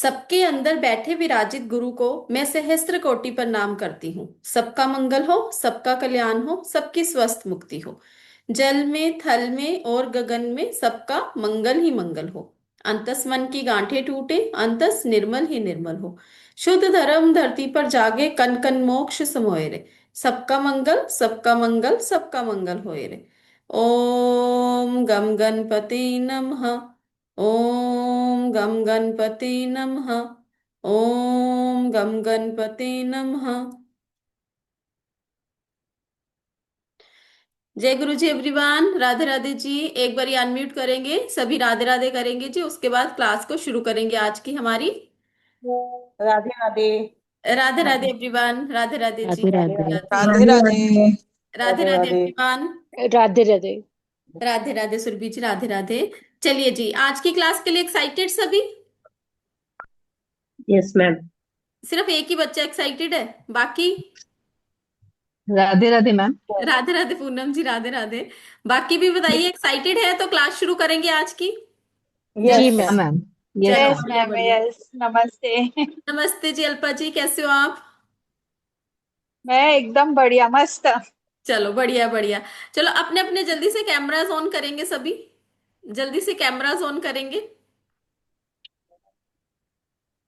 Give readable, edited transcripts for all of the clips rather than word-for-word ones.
सबके अंदर बैठे विराजित गुरु को मैं सहस्त्र कोटि प्रणाम करती हूँ। सबका मंगल हो, सबका कल्याण हो, सबकी स्वस्थ मुक्ति हो। जल में, थल में और गगन में सबका मंगल ही मंगल हो। अंतस मन की गांठें टूटे, अंतस निर्मल ही निर्मल हो। शुद्ध धर्म धरती पर जागे, कन कन मोक्ष समोए रे। सबका मंगल, सबका मंगल, सबका मंगल होए रे। ओम गम गणपति नमः। ओम गम गणपति नमः। ओम गम गणपति नमः। जय गुरु जी एवरीवन, राधे राधे जी। एक बार अनम्यूट करेंगे, सभी राधे राधे करेंगे जी, उसके बाद क्लास को शुरू करेंगे आज की हमारी। राधे राधे। राधे राधे एवरीवन, राधे राधे जी। राधे राधे। राधे राधे राधे। राधे राधे राधे राधे। एवरीवन। राधे राधे। राधे राधे सुरभि जी, राधे राधे। चलिए जी, आज की क्लास के लिए एक्साइटेड सभी? Yes ma'am. सिर्फ एक ही बच्चा एक्साइटेड है, बाकी? राधे राधे मैम। राधे राधे पूनम जी, राधे राधे। बाकी भी बताइए, एक्साइटेड है तो क्लास शुरू करेंगे आज की। जी यस। Ma'am ma'am. यस चलो यस मैम। बढ़िया मैम, बढ़िया। यस, नमस्ते। नमस्ते जी अल्पा जी, कैसे हो आप? मैं एकदम बढ़िया, मस्त। चलो बढ़िया बढ़िया। चलो अपने अपने जल्दी से कैमरास ऑन करेंगे सभी। जल्दी से कैमरास ऑन करेंगे।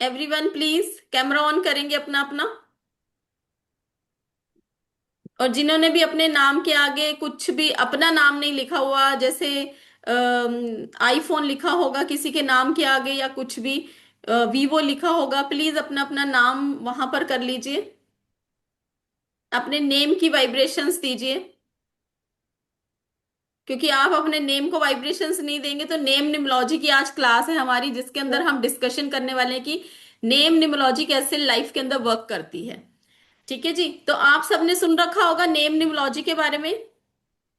एवरीवन प्लीज कैमरा ऑन करेंगे अपना अपना। और जिन्होंने भी अपने नाम के आगे कुछ भी अपना नाम नहीं लिखा हुआ, जैसे आईफोन लिखा होगा किसी के नाम के आगे या कुछ भी वीवो लिखा होगा, प्लीज अपना अपना नाम वहां पर कर लीजिए। अपने नेम की वाइब्रेशंस दीजिए। क्योंकि आप अपने नेम को वाइब्रेशंस नहीं देंगे तो नेम निमोलॉजी की आज क्लास है हमारी, जिसके अंदर हम डिस्कशन करने वाले हैं कि नेम निमोलॉजी कैसे लाइफ के अंदर वर्क करती है। ठीक है जी, तो आप सबने सुन रखा होगा नेम निमोलॉजी के बारे में।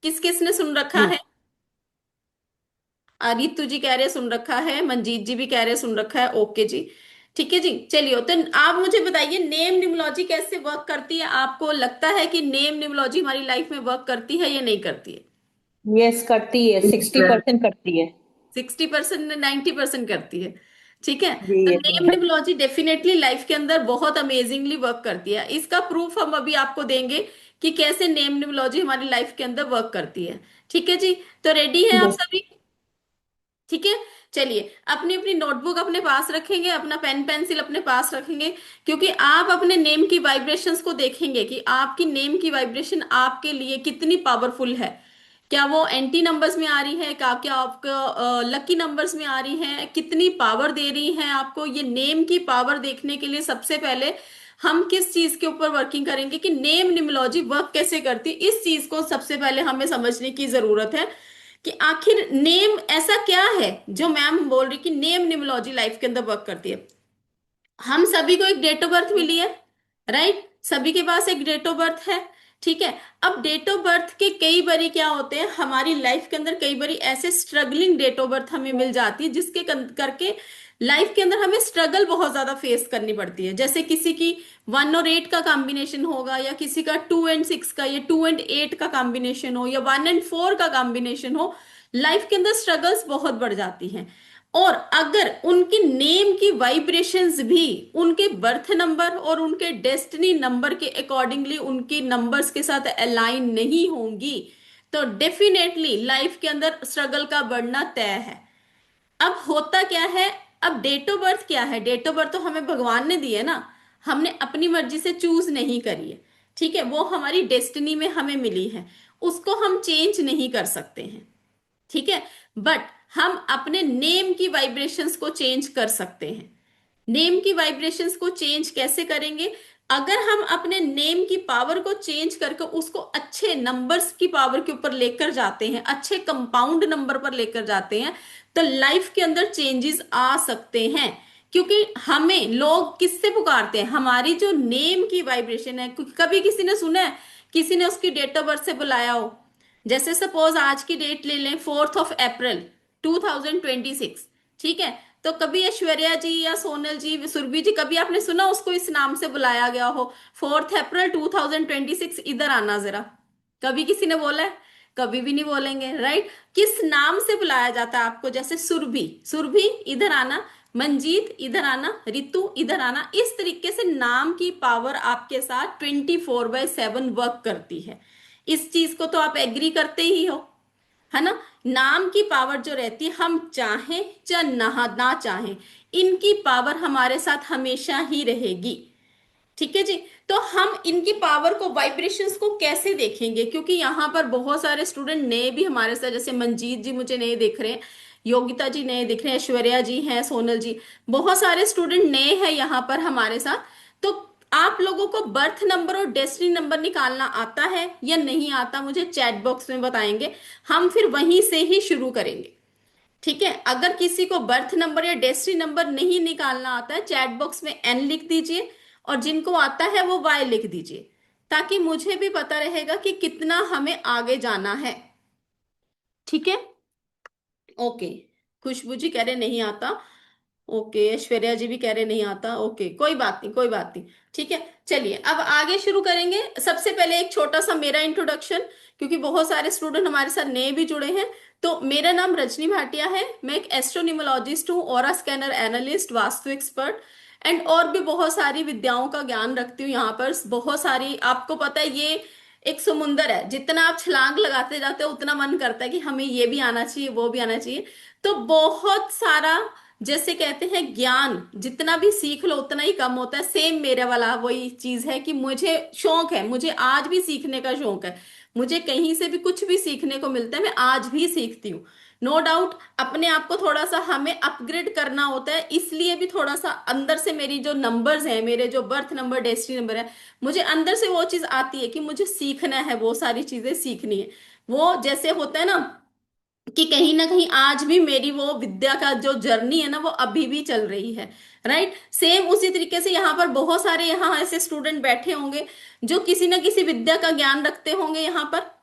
किस किस ने सुन रखा जी है? रितु जी कह रहे सुन रखा है, मंजीत जी भी कह रहे सुन रखा है, ओके जी। ठीक है जी, चलिए तो आप मुझे बताइए नेम निमोलॉजी कैसे वर्क करती है। आपको लगता है कि नेम निमोलॉजी हमारी लाइफ में वर्क करती है या नहीं करती है? यस, करती है, 60% करती है। 60% ने 90% करती है। ठीक है। जी तो yes name ma'am. Numerology definitely life के अंदर बहुत अमेजिंगली वर्क करती है। इसका प्रूफ हम अभी आपको देंगे कि कैसे नेम निमोलॉजी हमारी लाइफ के अंदर वर्क करती है। ठीक है जी, तो रेडी है आप यस। सभी? ठीक है। चलिए, अपनी अपनी नोटबुक अपने पास रखेंगे, अपना पेन पेंसिल अपने पास रखेंगे। क्योंकि आप अपने नेम की वाइब्रेशंस को देखेंगे कि आपकी नेम की वाइब्रेशन आपके लिए कितनी पावरफुल है। क्या वो एंटी नंबर्स में आ रही है, क्या आपको लकी नंबर्स में आ रही है, कितनी पावर दे रही है आपको। ये नेम की पावर देखने के लिए सबसे पहले हम किस चीज के ऊपर वर्किंग करेंगे कि नेम निमोलॉजी वर्क कैसे करती है, इस चीज को सबसे पहले हमें समझने की जरूरत है कि आखिर नेम ऐसा क्या है जो मैम बोल रही कि नेम निमोलॉजी लाइफ के अंदर वर्क करती है। हम सभी को एक डेट ऑफ बर्थ मिली है, राइट? सभी के पास एक डेट ऑफ बर्थ है। ठीक है। अब डेट ऑफ बर्थ के कई बारी क्या होते हैं हमारी लाइफ के अंदर, कई बारी ऐसे स्ट्रगलिंग डेट ऑफ बर्थ हमें मिल जाती है जिसके करके लाइफ के अंदर हमें स्ट्रगल बहुत ज्यादा फेस करनी पड़ती है। जैसे किसी की 1 और 8 का कॉम्बिनेशन होगा, या किसी का 2 और 6 का, या 2 और 8 का कॉम्बिनेशन हो, या 1 और 4 का कॉम्बिनेशन हो। लाइफ के अंदर स्ट्रगल्स बहुत बढ़ जाती हैं। और अगर उनकी नेम की वाइब्रेशंस भी उनके बर्थ नंबर और उनके डेस्टिनी नंबर के अकॉर्डिंगली उनकी नंबर्स के साथ अलाइन नहीं होंगी, तो डेफिनेटली लाइफ के अंदर स्ट्रगल का बढ़ना तय है। अब होता क्या है, अब डेट ऑफ बर्थ क्या है? डेट ऑफ बर्थ तो हमें भगवान ने दी है ना, हमने अपनी मर्जी से चूज नहीं करी है। ठीक है, वो हमारी डेस्टिनी में हमें मिली है, उसको हम चेंज नहीं कर सकते हैं। ठीक है। बट हम अपने नेम की वाइब्रेशंस को चेंज कर सकते हैं। नेम की वाइब्रेशंस को चेंज कैसे करेंगे? अगर हम अपने नेम की पावर को चेंज करके उसको अच्छे नंबर्स की पावर के ऊपर लेकर जाते हैं, अच्छे कंपाउंड नंबर पर लेकर जाते हैं, तो लाइफ के अंदर चेंजेस आ सकते हैं। क्योंकि हमें लोग किससे पुकारते हैं? हमारी जो नेम की वाइब्रेशन है। क्योंकि कभी किसी ने सुना है किसी ने उसकी डेट ऑफ बर्थ से बुलाया हो? जैसे सपोज आज की डेट ले लें, 4 अप्रैल 2026। ठीक है। तो कभी ऐश्वर्या जी या सोनल जी, सुरभि जी, कभी आपने सुना उसको इस नाम से बुलाया गया हो? 4 अप्रैल 2026 इधर आना जरा। कभी किसी ने बोला है? कभी भी नहीं बोलेंगे, राइट? किस नाम से बुलाया जाता है आपको? जैसे सुरभि, सुरभि इधर आना। मंजीत इधर आना, रितु इधर आना। इस तरीके से नाम की पावर आपके साथ 24/7 वर्क करती है। इस चीज को तो आप एग्री करते ही हो, है ना। नाम की पावर जो रहती है, हम चाहें या ना चाहें, इनकी पावर हमारे साथ हमेशा ही रहेगी। ठीक है जी। तो हम इनकी पावर को, वाइब्रेशंस को कैसे देखेंगे, क्योंकि यहाँ पर बहुत सारे स्टूडेंट नए भी हमारे साथ, जैसे मंजीत जी मुझे नए दिख रहे हैं, योगिता जी नए दिख रहे हैं, ऐश्वर्या जी हैं, सोनल जी, बहुत सारे स्टूडेंट नए हैं यहाँ पर हमारे साथ। तो आप लोगों को बर्थ नंबर और डेस्टिनी नंबर निकालना आता है या नहीं आता, मुझे चैट बॉक्स में बताएंगे। हम फिर वहीं से ही शुरू करेंगे। ठीक है। अगर किसी को बर्थ नंबर या डेस्टिनी नंबर नहीं निकालना आता है, चैट बॉक्स में एन लिख दीजिए, और जिनको आता है वो वाई लिख दीजिए, ताकि मुझे भी पता रहेगा कि कितना हमें आगे जाना है। ठीक है। ओके। खुशबू जी कह रहे नहीं आता। ओके, ऐश्वर्या जी भी कह रहे नहीं आता। ओके, कोई बात नहीं, कोई बात नहीं। ठीक है। चलिए अब आगे शुरू करेंगे। सबसे पहले एक छोटा सा मेरा इंट्रोडक्शन, क्योंकि बहुत सारे स्टूडेंट हमारे साथ नए भी जुड़े हैं। तो मेरा नाम रजनी भाटिया है, मैं एक एस्ट्रोन्यूमोलॉजिस्ट हूँ, aura scanner analyst, vastu expert, and और भी बहुत सारी विद्याओं का ज्ञान रखती हूँ यहाँ पर। बहुत सारी, आपको पता है ये एक समुंदर है, जितना आप छलांग लगाते जाते हो उतना मन करता है कि हमें ये भी आना चाहिए, वो भी आना चाहिए। तो बहुत सारा, जैसे कहते हैं ज्ञान जितना भी सीख लो उतना ही कम होता है। सेम मेरा वाला वही चीज है कि मुझे शौक है, मुझे आज भी सीखने का शौक है। मुझे कहीं से भी कुछ भी सीखने को मिलता है, मैं आज भी सीखती हूँ। नो डाउट अपने आप को थोड़ा सा हमें अपग्रेड करना होता है, इसलिए भी थोड़ा सा अंदर से मेरी जो नंबर्स हैं, मेरे जो बर्थ नंबर डेस्टिनी नंबर है, मुझे अंदर से वो चीज आती है कि मुझे सीखना है, वो सारी चीजें सीखनी है। वो जैसे होता है ना कि कहीं ना कहीं आज भी मेरी वो विद्या का जो जर्नी है ना, वो अभी भी चल रही है। राइट। सेम उसी तरीके से यहाँ पर बहुत सारे यहाँ ऐसे स्टूडेंट बैठे होंगे जो किसी ना किसी विद्या का ज्ञान रखते होंगे यहाँ पर।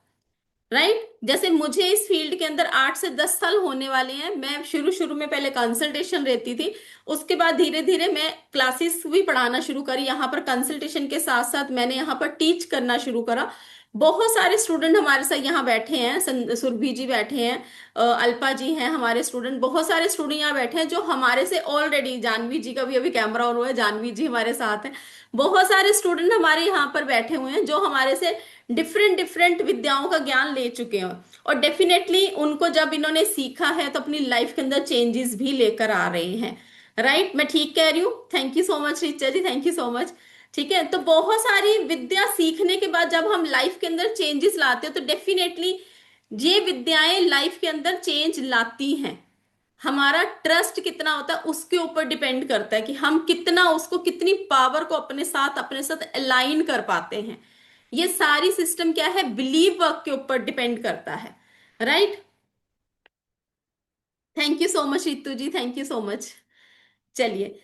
राइट। जैसे मुझे इस फील्ड के अंदर 8 से 10 साल होने वाले हैं। मैं शुरू शुरू में पहले कंसल्टेशन रहती थी, उसके बाद धीरे धीरे मैं क्लासेस भी पढ़ाना शुरू करी। यहाँ पर कंसल्टेशन के साथ साथ मैंने यहाँ पर टीच करना शुरू करा। बहुत सारे स्टूडेंट हमारे साथ यहाँ बैठे हैं, सुरभि जी बैठे हैं, अल्पा जी हैं हमारे स्टूडेंट, बहुत सारे स्टूडेंट यहाँ बैठे हैं जो हमारे से ऑलरेडी, जानवी जी का भी अभी कैमरा ऑन हुआ है, जानवी जी हमारे साथ हैं। बहुत सारे स्टूडेंट हमारे यहाँ पर बैठे हुए हैं जो हमारे से डिफरेंट डिफरेंट विद्याओं का ज्ञान ले चुके हैं, और डेफिनेटली उनको जब इन्होंने सीखा है तो अपनी लाइफ के अंदर चेंजेस भी लेकर आ रहे हैं। राइट। मैं ठीक कह रही हूँ? Thank you so much Richa ji, thank you so much. ठीक है। तो बहुत सारी विद्या सीखने के बाद जब हम लाइफ के अंदर चेंजेस लाते हैं तो डेफिनेटली ये विद्याएं लाइफ के अंदर चेंज लाती हैं। हमारा ट्रस्ट कितना होता है उसके ऊपर डिपेंड करता है कि हम कितना उसको, कितनी पावर को अपने साथ अलाइन कर पाते हैं। ये सारी सिस्टम क्या है, बिलीव वर्क के ऊपर डिपेंड करता है। Right. Thank you so much Ritu ji, thank you so much. चलिए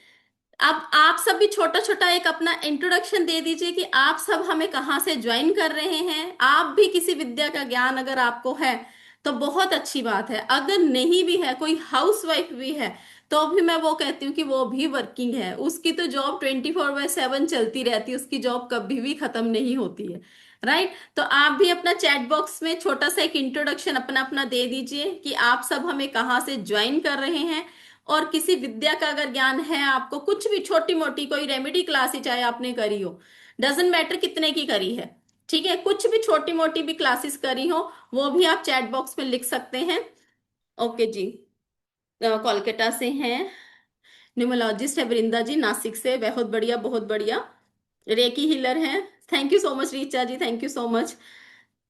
अब आप सब भी छोटा छोटा एक अपना इंट्रोडक्शन दे दीजिए कि आप सब हमें कहाँ से ज्वाइन कर रहे हैं। आप भी किसी विद्या का ज्ञान अगर आपको है तो बहुत अच्छी बात है, अगर नहीं भी है, कोई हाउसवाइफ भी है, तो भी मैं वो कहती हूँ कि वो भी वर्किंग है, उसकी तो जॉब 24/7 चलती रहती है, उसकी जॉब कभी भी खत्म नहीं होती है। राइट। तो आप भी अपना चैट बॉक्स में छोटा सा एक इंट्रोडक्शन अपना अपना दे दीजिए कि आप सब हमें कहाँ से ज्वाइन कर रहे हैं, और किसी विद्या का अगर ज्ञान है आपको, कुछ भी छोटी मोटी कोई रेमेडी क्लास ही चाहे आपने करी हो, डजेंट मैटर कितने की करी है, ठीक है, कुछ भी छोटी मोटी भी क्लासेस करी हो, वो भी आप चैट बॉक्स में लिख सकते हैं। ओके जी। कोलकाता से हैं, न्यूमोलॉजिस्ट है वृंदा जी, नासिक से, बहुत बढ़िया बहुत बढ़िया। रेकी हीलर हैं। Thank you so much Richa ji, thank you so much.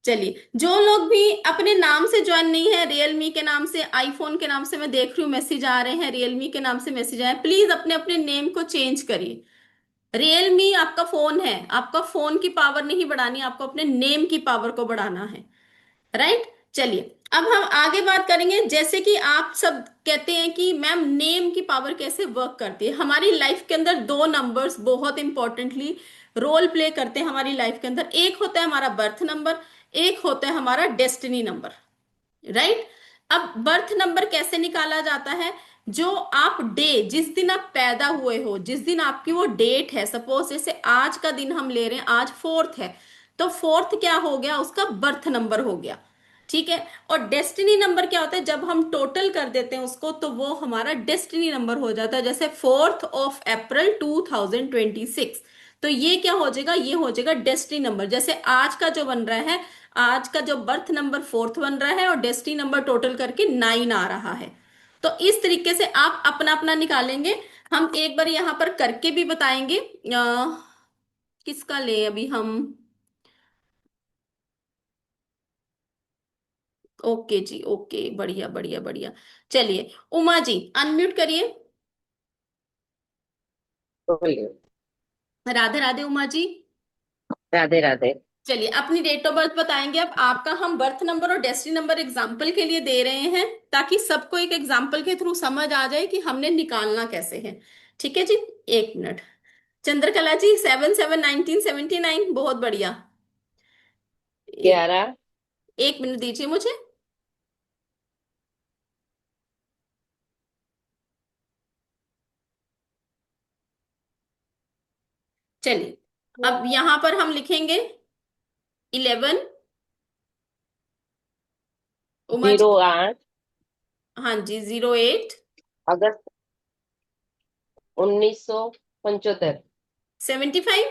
चलिए जो लोग भी अपने नाम से ज्वाइन नहीं है, रियलमी के नाम से, आईफोन के नाम से, मैं देख रही हूँ मैसेज आ रहे हैं, रियलमी के नाम से मैसेज आए, प्लीज अपने अपने नेम को चेंज करिए। रियलमी आपका फोन है, आपका फोन की पावर नहीं बढ़ानी, आपको अपने नेम की पावर को बढ़ाना है। राइट। चलिए अब हम आगे बात करेंगे। जैसे कि आप सब कहते हैं कि मैम नेम की पावर कैसे वर्क करती है, हमारी लाइफ के अंदर दो नंबर्स बहुत इंपॉर्टेंटली रोल प्ले करते हैं हमारी लाइफ के अंदर। एक होता है हमारा बर्थ नंबर, एक होता है हमारा डेस्टिनी नंबर। राइट। अब बर्थ नंबर कैसे निकाला जाता है, जो आप डे, जिस दिन आप पैदा हुए हो, जिस दिन आपकी वो डेट है, सपोज जैसे आज का दिन हम ले रहे हैं, आज 4th है, तो 4th क्या हो गया, उसका बर्थ नंबर हो गया। ठीक है। और डेस्टिनी नंबर क्या होता है, जब हम टोटल कर देते हैं उसको तो वो हमारा डेस्टिनी नंबर हो जाता है। जैसे 4 अप्रैल 2026, तो ये क्या हो जाएगा, ये हो जाएगा डेस्टिनी नंबर। जैसे आज का जो बन रहा है, आज का जो बर्थ नंबर 4 बन रहा है और डेस्टिनी नंबर टोटल करके 9 आ रहा है। तो इस तरीके से आप अपना अपना निकालेंगे। हम एक बार यहाँ पर करके भी बताएंगे। किसका ले अभी हम। ओके जी, ओके, बढ़िया बढ़िया बढ़िया। चलिए उमा जी अनम्यूट करिए। बोलिए। राधे राधे उमा जी। राधे राधे। चलिए अपनी डेट ऑफ बर्थ बताएंगे। अब आपका हम बर्थ नंबर और डेस्टिनी नंबर एग्जाम्पल के लिए दे रहे हैं, ताकि सबको एक एग्जाम्पल के थ्रू समझ आ जाए कि हमने निकालना कैसे है। ठीक है जी। एक मिनट। चंद्रकला जी 7/7/1979, बहुत बढ़िया। एक 11। एक मिनट दीजिए मुझे। चलिए अब यहां पर हम लिखेंगे 11। उमा जी। 08 हाँ जी, 08 अगस्त 1975। 75।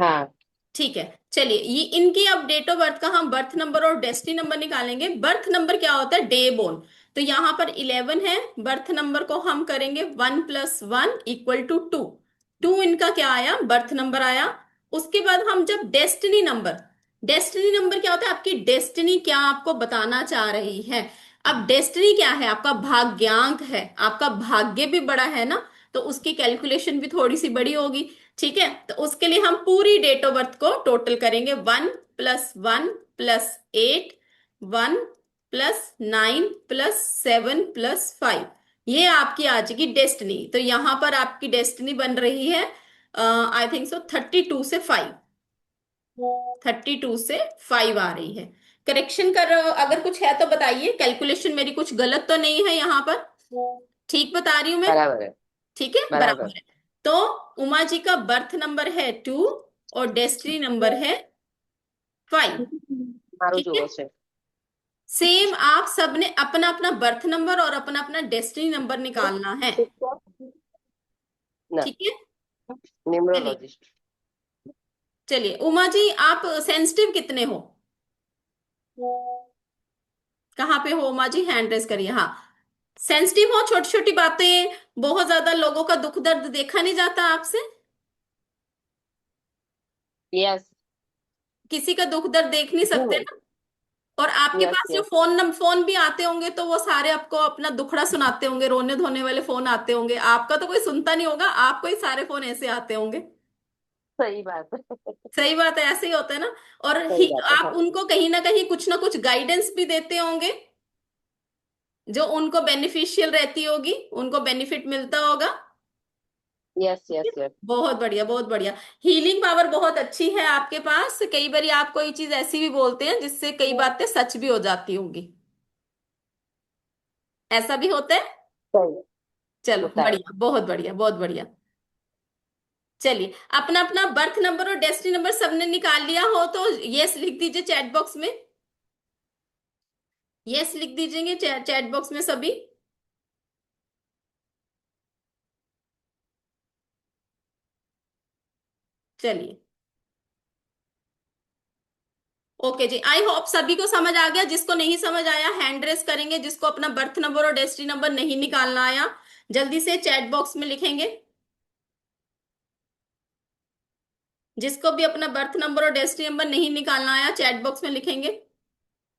हाँ। ठीक है। चलिए ये इनकी अब डेट ऑफ बर्थ का हम बर्थ नंबर और डेस्टिनी नंबर निकालेंगे। बर्थ नंबर क्या होता है, डे बोर्न। तो यहाँ पर 11 है, बर्थ नंबर को हम करेंगे 1+1 = 2। 2 इनका क्या आया, बर्थ नंबर आया। उसके बाद हम जब डेस्टिनी नंबर, डेस्टिनी नंबर क्या होता है, आपकी डेस्टिनी क्या आपको बताना चाह रही है। अब डेस्टिनी क्या है, आपका भाग्यांक है, आपका भाग्य भी बड़ा है ना, तो उसकी कैलकुलेशन भी थोड़ी सी बड़ी होगी। ठीक है, तो उसके लिए हम पूरी डेट ऑफ बर्थ को टोटल करेंगे। 1+1+8, 1+9+7+5, ये आपकी आज की डेस्टिनी। तो यहां पर आपकी डेस्टिनी बन रही है, आई थिंक सो 32 से 5 आ रही है। करेक्शन कर अगर कुछ है तो बताइए, कैलकुलेशन मेरी कुछ गलत तो नहीं है यहाँ पर, ठीक बता रही हूं मैं। बराबर है। ठीक है, बराबर। बराबर है। तो उमा जी का बर्थ नंबर है 2 और डेस्टिनी नंबर है 5। मारू ठीक है। जुओ છે। सेम आप सबने अपना अपना बर्थ नंबर और अपना अपना डेस्टिनी नंबर निकालना है। ना। ठीक है। चलिए। न्यूमरोलॉजिस्ट। चलिए उमा जी आप सेंसिटिव कितने हो, कहाँ पे हो उमा जी, हैंड रेस करिए। हाँ, सेंसिटिव हो, छोटी छोटी बातें, बहुत ज्यादा लोगों का दुख दर्द देखा नहीं जाता आपसे, यस। किसी का दुख दर्द देख नहीं सकते ना। और आपके यस पास जो यस। फोन भी आते होंगे तो वो सारे आपको अपना दुखड़ा सुनाते होंगे, रोने धोने वाले फोन आते होंगे, आपका तो कोई सुनता नहीं होगा, आपको ही सारे फोन ऐसे आते होंगे। सही बात है। सही बात है, ऐसे ही होता है ना। और सही बात है, आप हाँ। उनको कहीं ना कुछ गाइडेंस भी देते होंगे, जो उनको बेनिफिशियल रहती होगी, उनको बेनिफिट मिलता होगा। Yes yes yes. बहुत बढ़िया, बहुत बढ़िया। हीलिंग पावर बहुत अच्छी है आपके पास। कई बार आप कोई चीज ऐसी भी बोलते हैं जिससे कई बातें सच भी हो जाती होंगी, ऐसा भी होता है। सही चलो होता है। बढ़िया, बहुत बढ़िया, बहुत बढ़िया। चलिए अपना अपना बर्थ नंबर और डेस्टिनी नंबर सबने निकाल लिया हो तो यस लिख दीजिए चैट बॉक्स में। यस लिख दीजिएंगे चैट बॉक्स में सभी। चलिए ओके जी, आई होप सभी को समझ आ गया। जिसको नहीं समझ आया हैंड रेस करेंगे, जिसको अपना बर्थ नंबर और डेस्टिनी नंबर नहीं निकालना आया जल्दी से चैट बॉक्स में लिखेंगे। जिसको भी अपना बर्थ नंबर और डेस्टिनी नंबर नहीं निकालना आया चैट बॉक्स में लिखेंगे।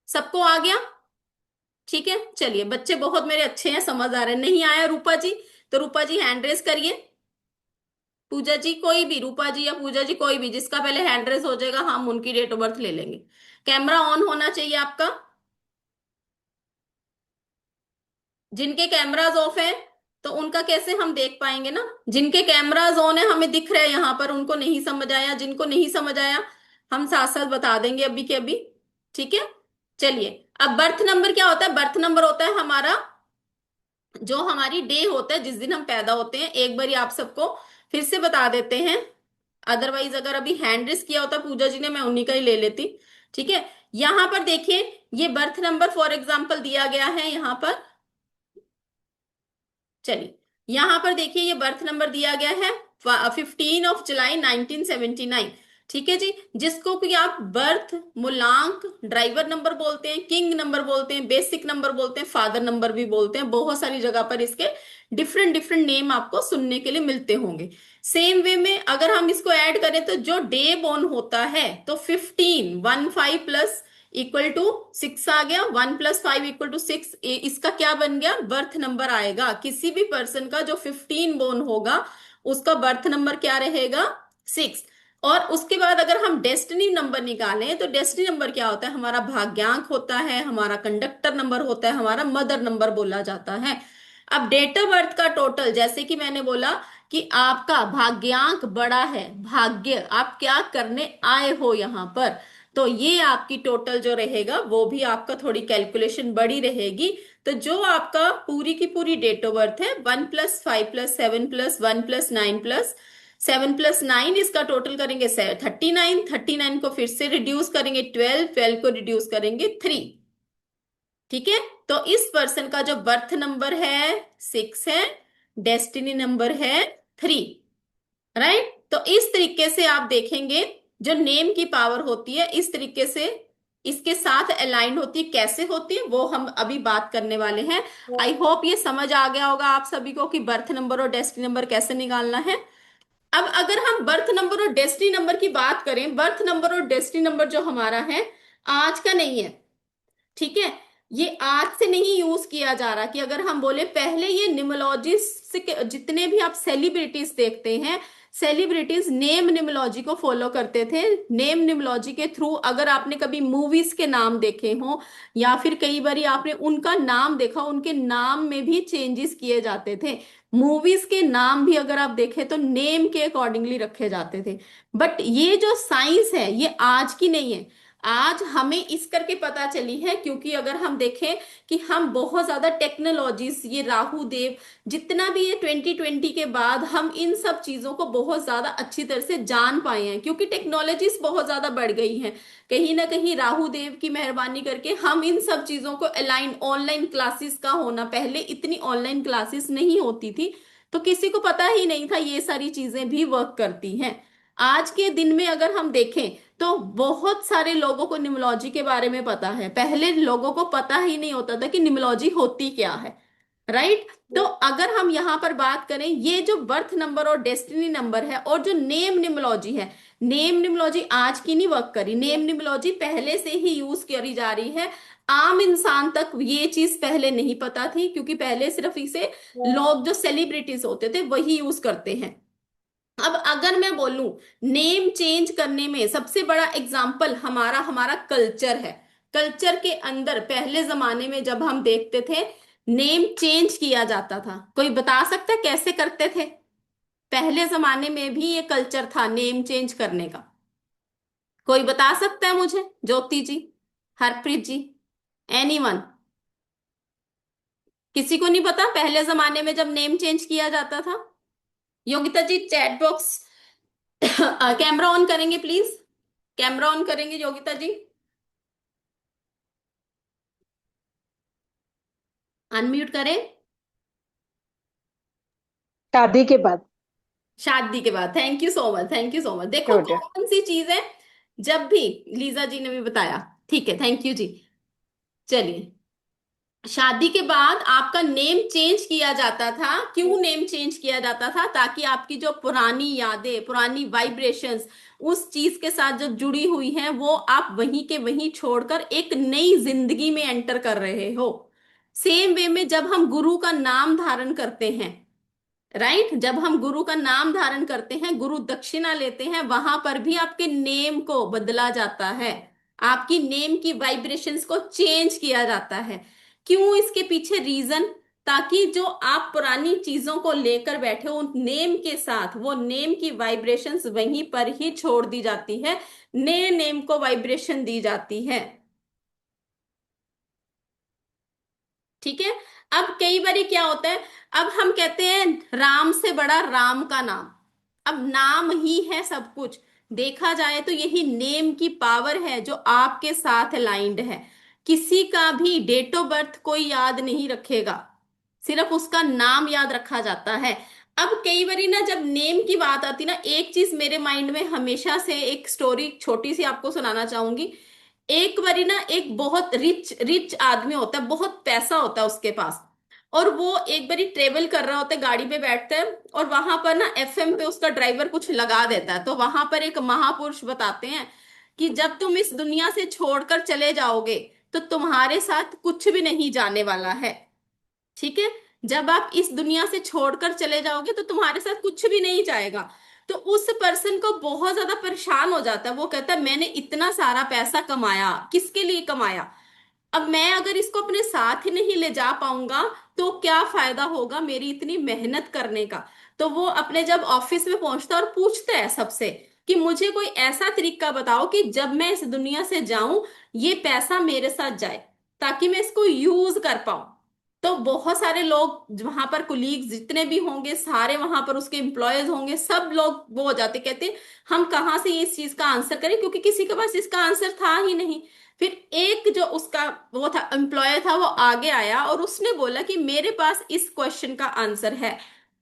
सबको आ गया। ठीक है, चलिए बच्चे बहुत मेरे अच्छे हैं, समझ आ रहे हैं। नहीं आया रूपा जी, तो रूपा जी हैंड रेस करिए। पूजा जी कोई भी, रूपा जी या पूजा जी कोई भी, जिसका पहले हैंड रेस हो जाएगा हम उनकी डेट ऑफ बर्थ ले लेंगे। कैमरा ऑन होना चाहिए आपका। जिनके कैमराज ऑफ है तो उनका कैसे हम देख पाएंगे ना। जिनके कैमराज ऑन है हमें दिख रहा है यहाँ पर, उनको नहीं समझ आया। जिनको नहीं समझ आया हम साथ साथ बता देंगे अभी के अभी। ठीक है। चलिए अब बर्थ नंबर क्या होता है, बर्थ नंबर होता है हमारा जो हमारी डे होता है, जिस दिन हम पैदा होते हैं। एक बार आप सबको फिर से बता देते हैं, अदरवाइज अगर अभी हैंड रेस किया होता पूजा जी ने मैं उन्हीं का ही ले लेती। ठीक है, यहां पर देखिए ये बर्थ नंबर फॉर एग्जाम्पल दिया गया है यहाँ पर। चलिए यहां पर देखिए ये बर्थ नंबर दिया गया है 15 जुलाई 1979। ठीक है जी, जिसको कि आप बर्थ, मूलांक, ड्राइवर नंबर बोलते हैं, किंग नंबर बोलते हैं, बेसिक नंबर बोलते हैं, फादर नंबर भी बोलते हैं। बहुत सारी जगह पर इसके डिफरेंट डिफरेंट नेम आपको सुनने के लिए मिलते होंगे। सेम वे में अगर हम इसको ऐड करें तो जो डे बोर्न होता है तो 15 प्लस इक्वल टू 6 आ गया, 1 + 5 इक्वल टू 6। इसका क्या बन गया, बर्थ नंबर आएगा। किसी भी पर्सन का जो 15 बोर्न होगा उसका बर्थ नंबर क्या रहेगा, 6। और उसके बाद अगर हम डेस्टिनी नंबर निकालें तो डेस्टिनी नंबर क्या होता है, हमारा भाग्यांक होता है, हमारा कंडक्टर नंबर होता है, हमारा मदर नंबर बोला जाता है। अब डेट ऑफ बर्थ का टोटल, जैसे कि मैंने बोला कि आपका भाग्यांक बड़ा है, भाग्य आप क्या करने आए हो यहां पर, तो ये आपकी टोटल जो रहेगा वो भी आपका थोड़ी कैलकुलेशन बड़ी रहेगी। तो जो आपका पूरी की पूरी डेट ऑफ बर्थ है 1 + 5 + 7 + 1 + 9 + 7 + 9, इसका टोटल करेंगे 39। 39 को फिर से रिड्यूस करेंगे 12, 12 को रिड्यूस करेंगे 3। ठीक है, तो इस पर्सन का जो बर्थ नंबर है 6 है, डेस्टिनी नंबर है 3। राइट, तो इस तरीके से आप देखेंगे जो नेम की पावर होती है इस तरीके से इसके साथ अलाइन होती है। कैसे होती है वो हम अभी बात करने वाले हैं। आई होप ये समझ आ गया होगा आप सभी को कि बर्थ नंबर और डेस्टिनी नंबर कैसे निकालना है। अब अगर हम बर्थ नंबर और डेस्टिनी नंबर की बात करें, बर्थ नंबर और डेस्टिनी नंबर जो हमारा है आज का नहीं है। ठीक है, ये आज से नहीं यूज किया जा रहा कि अगर हम बोले पहले ये न्यूमरोलॉजिस्ट के जितने भी आप सेलिब्रिटीज देखते हैं, सेलिब्रिटीज नेम न्यूमरोलॉजी को फॉलो करते थे। नेम न्यूमरोलॉजी के थ्रू अगर आपने कभी मूवीज के नाम देखे हो या फिर कई बार आपने उनका नाम देखा, उनके नाम में भी चेंजेस किए जाते थे। मूवीज के नाम भी अगर आप देखें तो नेम के अकॉर्डिंगली रखे जाते थे। बट ये जो साइंस है ये आज की नहीं है, आज हमें इस करके पता चली है क्योंकि अगर हम देखें कि हम बहुत ज्यादा टेक्नोलॉजीज, ये राहु देव जितना भी ये 2020 के बाद हम इन सब चीजों को बहुत ज्यादा अच्छी तरह से जान पाए हैं क्योंकि टेक्नोलॉजीज बहुत ज्यादा बढ़ गई हैं। कहीं ना कहीं राहु देव की मेहरबानी करके हम इन सब चीजों को अलाइन, ऑनलाइन क्लासेस का होना, पहले इतनी ऑनलाइन क्लासेस नहीं होती थी तो किसी को पता ही नहीं था ये सारी चीजें भी वर्क करती हैं। आज के दिन में अगर हम देखें तो बहुत सारे लोगों को न्यूमरोलॉजी के बारे में पता है, पहले लोगों को पता ही नहीं होता था कि न्यूमरोलॉजी होती क्या है। राइट, तो अगर हम यहां पर बात करें ये जो बर्थ नंबर और डेस्टिनी नंबर है और जो नेम न्यूमरोलॉजी है, नेम न्यूमरोलॉजी आज की नहीं वर्क करी, नेम न्यूमरोलॉजी पहले से ही यूज करी जा रही है। आम इंसान तक ये चीज पहले नहीं पता थी क्योंकि पहले सिर्फ इसे लोग जो सेलिब्रिटीज होते थे वही यूज करते हैं। अब अगर मैं बोलूं नेम चेंज करने में सबसे बड़ा एग्जाम्पल हमारा हमारा कल्चर है। कल्चर के अंदर पहले जमाने में जब हम देखते थे नेम चेंज किया जाता था, कोई बता सकता है कैसे करते थे? पहले जमाने में भी ये कल्चर था नेम चेंज करने का, कोई बता सकता है मुझे? ज्योति जी, हरप्रीत जी, एनीवन? किसी को नहीं पता पहले जमाने में जब नेम चेंज किया जाता था? योगिता जी चैट बॉक्स कैमरा ऑन करेंगे प्लीज, कैमरा ऑन करेंगे योगिता जी, अनम्यूट करें। शादी के बाद। शादी के बाद, thank you so much, thank you so much. देखो छोटे। कौन सी चीज है, जब भी लीजा जी ने भी बताया, ठीक है थैंक यू जी। चलिए, शादी के बाद आपका नेम चेंज किया जाता था। क्यों नेम चेंज किया जाता था? ताकि आपकी जो पुरानी यादें, पुरानी वाइब्रेशंस उस चीज के साथ जो जुड़ी हुई हैं वो आप वहीं के वहीं छोड़कर एक नई जिंदगी में एंटर कर रहे हो। सेम वे में जब हम गुरु का नाम धारण करते हैं, राइट, जब हम गुरु का नाम धारण करते हैं, गुरु दक्षिणा लेते हैं, वहां पर भी आपके नेम को बदला जाता है, आपकी नेम की वाइब्रेशंस को चेंज किया जाता है। क्यों? इसके पीछे रीजन, ताकि जो आप पुरानी चीजों को लेकर बैठे हो उन नेम के साथ, वो नेम की वाइब्रेशंस वहीं पर ही छोड़ दी जाती है, नए नेम को वाइब्रेशन दी जाती है। ठीक है, अब कई बार क्या होता है, अब हम कहते हैं राम से बड़ा राम का नाम, अब नाम ही है सब कुछ। देखा जाए तो यही नेम की पावर है जो आपके साथ अलाइंड है। किसी का भी डेट ऑफ बर्थ कोई याद नहीं रखेगा, सिर्फ उसका नाम याद रखा जाता है। अब कई बारी ना जब नेम की बात आती ना, एक चीज मेरे माइंड में हमेशा से, एक स्टोरी छोटी सी आपको सुनाना चाहूंगी। एक बारी ना एक बहुत रिच रिच आदमी होता है, बहुत पैसा होता है उसके पास, और वो एक बारी ट्रेवल कर रहा होता है, गाड़ी पे बैठता है, और वहां पर ना एफएम पे उसका ड्राइवर कुछ लगा देता है। तो वहां पर एक महापुरुष बताते हैं कि जब तुम इस दुनिया से छोड़कर चले जाओगे तो तुम्हारे साथ कुछ भी नहीं जाने वाला है। ठीक है, जब आप इस दुनिया से छोड़कर चले जाओगे तो तुम्हारे साथ कुछ भी नहीं जाएगा। तो उस पर्सन को बहुत ज्यादा परेशान हो जाता है, वो कहता है मैंने इतना सारा पैसा कमाया, किसके लिए कमाया? अब मैं अगर इसको अपने साथ ही नहीं ले जा पाऊंगा तो क्या फायदा होगा मेरी इतनी मेहनत करने का? तो वो अपने जब ऑफिस में पहुंचता है और पूछता है सबसे कि मुझे कोई ऐसा तरीका बताओ कि जब मैं इस दुनिया से जाऊं ये पैसा मेरे साथ जाए, ताकि मैं इसको यूज कर पाऊं। तो बहुत सारे लोग वहां पर, कुलीग्स जितने भी होंगे सारे, वहां पर उसके एम्प्लॉयज होंगे, सब लोग वो हो जाते, कहते हम कहाँ से इस चीज का आंसर करें, क्योंकि किसी के पास इसका आंसर था ही नहीं। फिर एक जो उसका वो था, एम्प्लॉयर था, वो आगे आया और उसने बोला कि मेरे पास इस क्वेश्चन का आंसर है।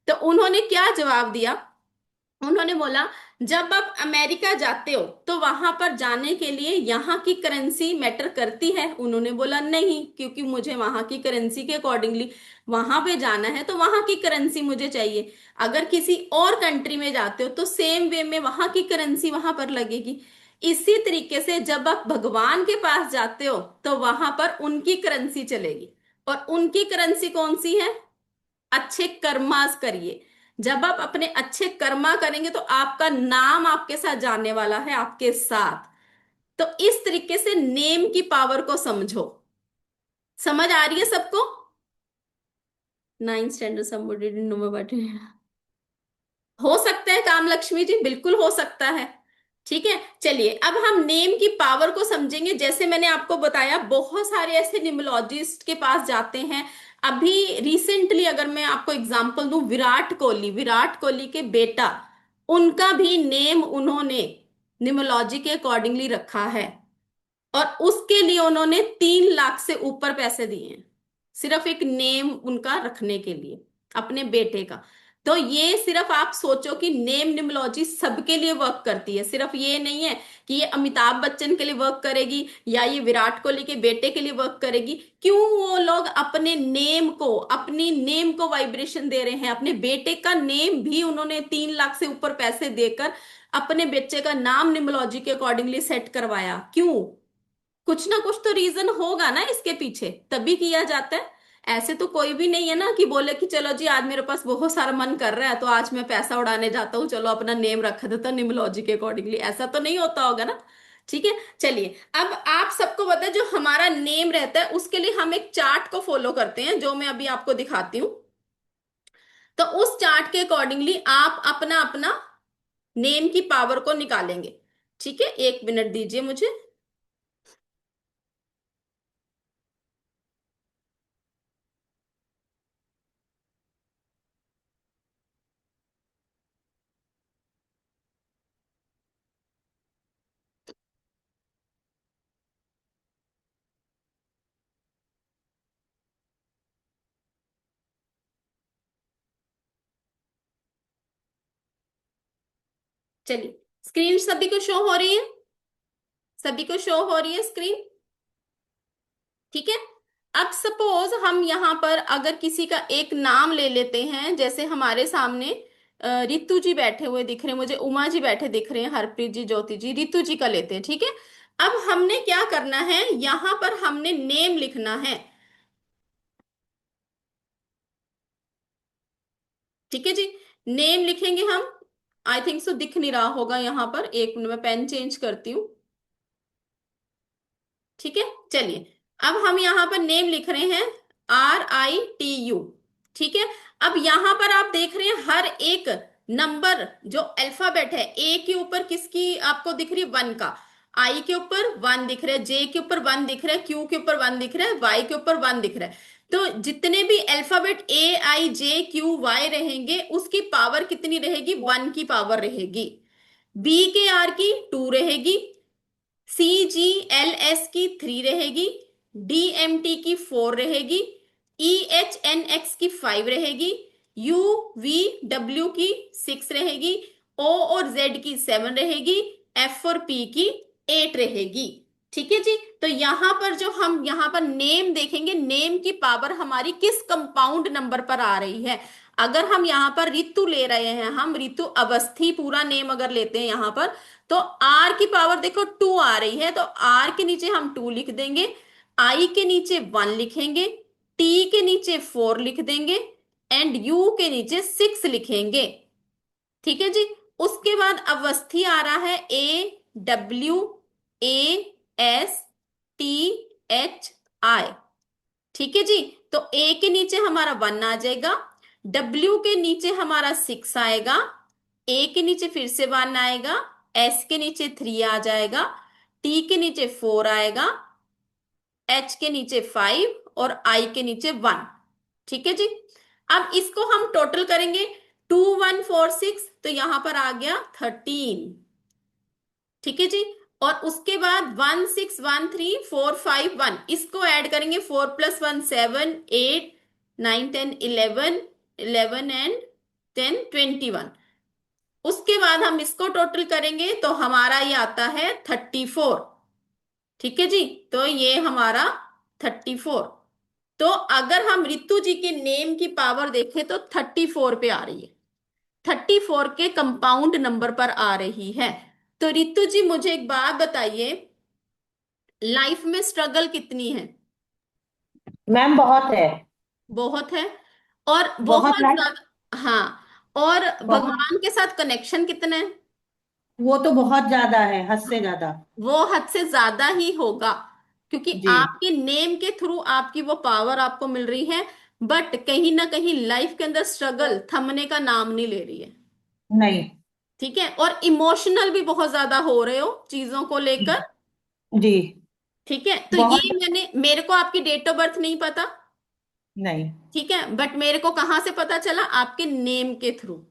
तो उन्होंने क्या जवाब दिया? उन्होंने बोला जब आप अमेरिका जाते हो तो वहां पर जाने के लिए यहाँ की करेंसी मैटर करती है? उन्होंने बोला नहीं, क्योंकि मुझे वहां की करेंसी के अकॉर्डिंगली वहां पे जाना है, तो वहां की करेंसी मुझे चाहिए। अगर किसी और कंट्री में जाते हो तो सेम वे में वहां की करेंसी वहां पर लगेगी। इसी तरीके से जब आप भगवान के पास जाते हो तो वहां पर उनकी करेंसी चलेगी, और उनकी करेंसी कौन सी है? अच्छे कर्मास करिए। जब आप अपने अच्छे कर्मा करेंगे तो आपका नाम आपके साथ जाने वाला है, आपके साथ। तो इस तरीके से नेम की पावर को समझो। समझ आ रही है सबको? 9th standard somebody didn't know about it। हो सकता है काम लक्ष्मी जी, बिल्कुल हो सकता है। ठीक है, चलिए अब हम नेम की पावर को समझेंगे। जैसे मैंने आपको बताया, बहुत सारे ऐसे निमोलॉजिस्ट के पास जाते हैं। अभी रिसेंटली अगर मैं आपको एग्जांपल दूं, विराट कोहली के बेटा, उनका भी नेम उन्होंने निमोलॉजी के अकॉर्डिंगली रखा है, और उसके लिए उन्होंने 3 लाख से ऊपर पैसे दिए हैं, सिर्फ एक नेम उनका रखने के लिए, अपने बेटे का। तो ये सिर्फ आप सोचो कि नेम न्यूमरोलॉजी सबके लिए वर्क करती है, सिर्फ ये नहीं है कि ये अमिताभ बच्चन के लिए वर्क करेगी या ये विराट कोहली के बेटे के लिए वर्क करेगी। क्यों? वो लोग अपने नेम को, अपनी नेम को वाइब्रेशन दे रहे हैं। अपने बेटे का नेम भी उन्होंने 3 लाख से ऊपर पैसे देकर अपने बच्चे का नाम न्यूमरोलॉजी के अकॉर्डिंगली सेट करवाया। क्यों? कुछ ना कुछ तो रीजन होगा ना इसके पीछे, तभी किया जाता है। ऐसे तो कोई भी नहीं है ना कि बोले कि चलो जी आज मेरे पास बहुत सारा मन कर रहा है तो आज मैं पैसा उड़ाने जाता हूँ, चलो अपना नेम रख देता न्यूमरोलॉजी के अकॉर्डिंगली। ऐसा तो नहीं होता होगा ना। ठीक है, चलिए अब आप सबको पता है जो हमारा नेम रहता है उसके लिए हम एक चार्ट को फॉलो करते हैं, जो मैं अभी आपको दिखाती हूँ। तो उस चार्ट के अकॉर्डिंगली आप अपना अपना नेम की पावर को निकालेंगे। ठीक है, 1 मिनट दीजिए मुझे। चलिए, स्क्रीन सभी को शो हो रही है? सभी को शो हो रही है स्क्रीन? ठीक है। अब सपोज हम यहाँ पर अगर किसी का एक नाम ले लेते हैं, जैसे हमारे सामने रितु जी बैठे हुए दिख रहे हैं मुझे, उमा जी बैठे दिख रहे हैं, हरप्रीत जी, ज्योति जी, रितु जी का लेते हैं। ठीक है, अब हमने क्या करना है, यहाँ पर हमने नेम लिखना है। ठीक है जी, नेम लिखेंगे हम। आई थिंक सो दिख नहीं रहा होगा यहाँ पर, 1 मिनट में पेन चेंज करती हूँ। ठीक है, चलिए अब हम यहाँ पर नेम लिख रहे हैं, RITU। ठीक है, अब यहाँ पर आप देख रहे हैं हर एक नंबर जो अल्फाबेट है, ए के ऊपर किसकी आपको दिख रही है? 1 का। आई के ऊपर 1 दिख रहा है, जे के ऊपर 1 दिख रहा है, क्यू के ऊपर 1 दिख रहा है, वाई के ऊपर 1 दिख रहा है। तो जितने भी अल्फाबेट AIJQY रहेंगे उसकी पावर कितनी रहेगी? 1 की पावर रहेगी। BKR की 2 रहेगी, CGLS की 3 रहेगी, DMT की 4 रहेगी, EHNX की 5 रहेगी, UVW की 6 रहेगी, O और Z की 7 रहेगी, F और P की 8 रहेगी। ठीक है जी। तो यहां पर जो हम यहां पर नेम देखेंगे, नेम की पावर हमारी किस कंपाउंड नंबर पर आ रही है। अगर हम यहां पर ऋतु ले रहे हैं, हम ऋतु अवस्थी पूरा नेम अगर लेते हैं यहां पर, तो आर की पावर देखो 2 आ रही है, तो आर के नीचे हम 2 लिख देंगे, आई के नीचे 1 लिखेंगे, टी के नीचे 4 लिख देंगे, एंड यू के नीचे 6 लिखेंगे। ठीक है जी। उसके बाद अवस्थी आ रहा है AWASTHI। ठीक है जी। तो ए के नीचे हमारा 1 आ जाएगा, डब्ल्यू के नीचे हमारा 6 आएगा, ए के नीचे फिर से 1 आएगा, एस के नीचे 3 आ जाएगा, टी के नीचे 4 आएगा, एच के नीचे 5 और आई के नीचे 1। ठीक है जी। अब इसको हम टोटल करेंगे, 2146, तो यहां पर आ गया 13। ठीक है जी। और उसके बाद 1613451, इसको ऐड करेंगे, 4 + 1 7 8 9 10 11 11 एंड 10 21। उसके बाद हम इसको टोटल करेंगे तो हमारा ये आता है 34। ठीक है जी। तो ये हमारा 34। तो अगर हम रितु जी के नेम की पावर देखें तो 34 पे आ रही है, 34 के कंपाउंड नंबर पर आ रही है। तो रितु जी मुझे एक बात बताइए, लाइफ में स्ट्रगल कितनी है। मैम बहुत है। बहुत है। और बहुत बहुत है। ज्यादा, हाँ। और बहुत। भगवान के साथ कनेक्शन कितना है। वो तो बहुत ज्यादा है, हद से ज्यादा। वो हद से ज्यादा ही होगा, क्योंकि जी। आपके नेम के थ्रू आपकी वो पावर आपको मिल रही है। बट कहीं ना कहीं लाइफ के अंदर स्ट्रगल थमने का नाम नहीं ले रही है। नहीं। ठीक है। और इमोशनल भी बहुत ज्यादा हो रहे हो चीजों को लेकर। जी। ठीक है। तो ये बहुत। मेरे को आपकी डेट ऑफ बर्थ नहीं पता। नहीं। ठीक है। बट मेरे को कहाँ से पता चला, आपके नेम के थ्रू।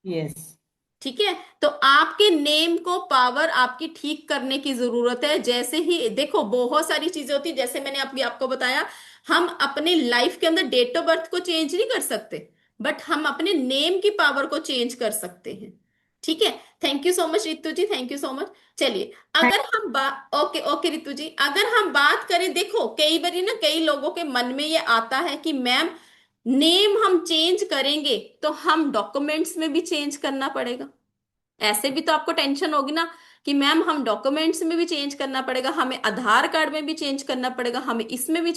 यस। ठीक है। तो आपके नेम को पावर आपकी ठीक करने की जरूरत है। जैसे ही देखो, बहुत सारी चीजें होती है, जैसे मैंने अभी आपको बताया, हम अपने लाइफ के अंदर डेट ऑफ बर्थ को चेंज नहीं कर सकते, बट हम अपने नेम की पावर को चेंज कर सकते हैं। ठीक है। Thank you so much Ritu ji, thank you so much. चलिए, अगर हम बात, ओके ओके रितु जी, अगर हम बात करें, देखो कई बार ना कई लोगों के मन में ये आता है कि मैम, नेम हम चेंज करेंगे तो हम डॉक्यूमेंट्स में भी चेंज करना पड़ेगा। ऐसे भी तो आपको टेंशन होगी ना कि मैम हम डॉक्यूमेंट्स में भी चेंज करना पड़ेगा, हमें आधार कार्ड में भी चेंज करना पड़ेगा, हमें इसमें भी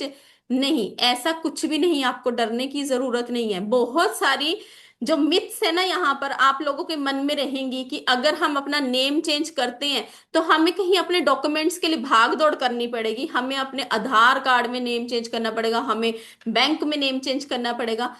नहीं, ऐसा कुछ भी नहीं, आपको डरने की जरूरत नहीं है। बहुत सारी जो मिथ्स है ना यहाँ पर आप लोगों के मन में रहेंगी कि अगर हम अपना नेम चेंज करते हैं तो हमें कहीं अपने डॉक्यूमेंट्स के लिए भाग दौड़ करनी पड़ेगी, हमें अपने आधार कार्ड में नेम चेंज करना पड़ेगा, हमें बैंक में नेम चेंज करना पड़ेगा।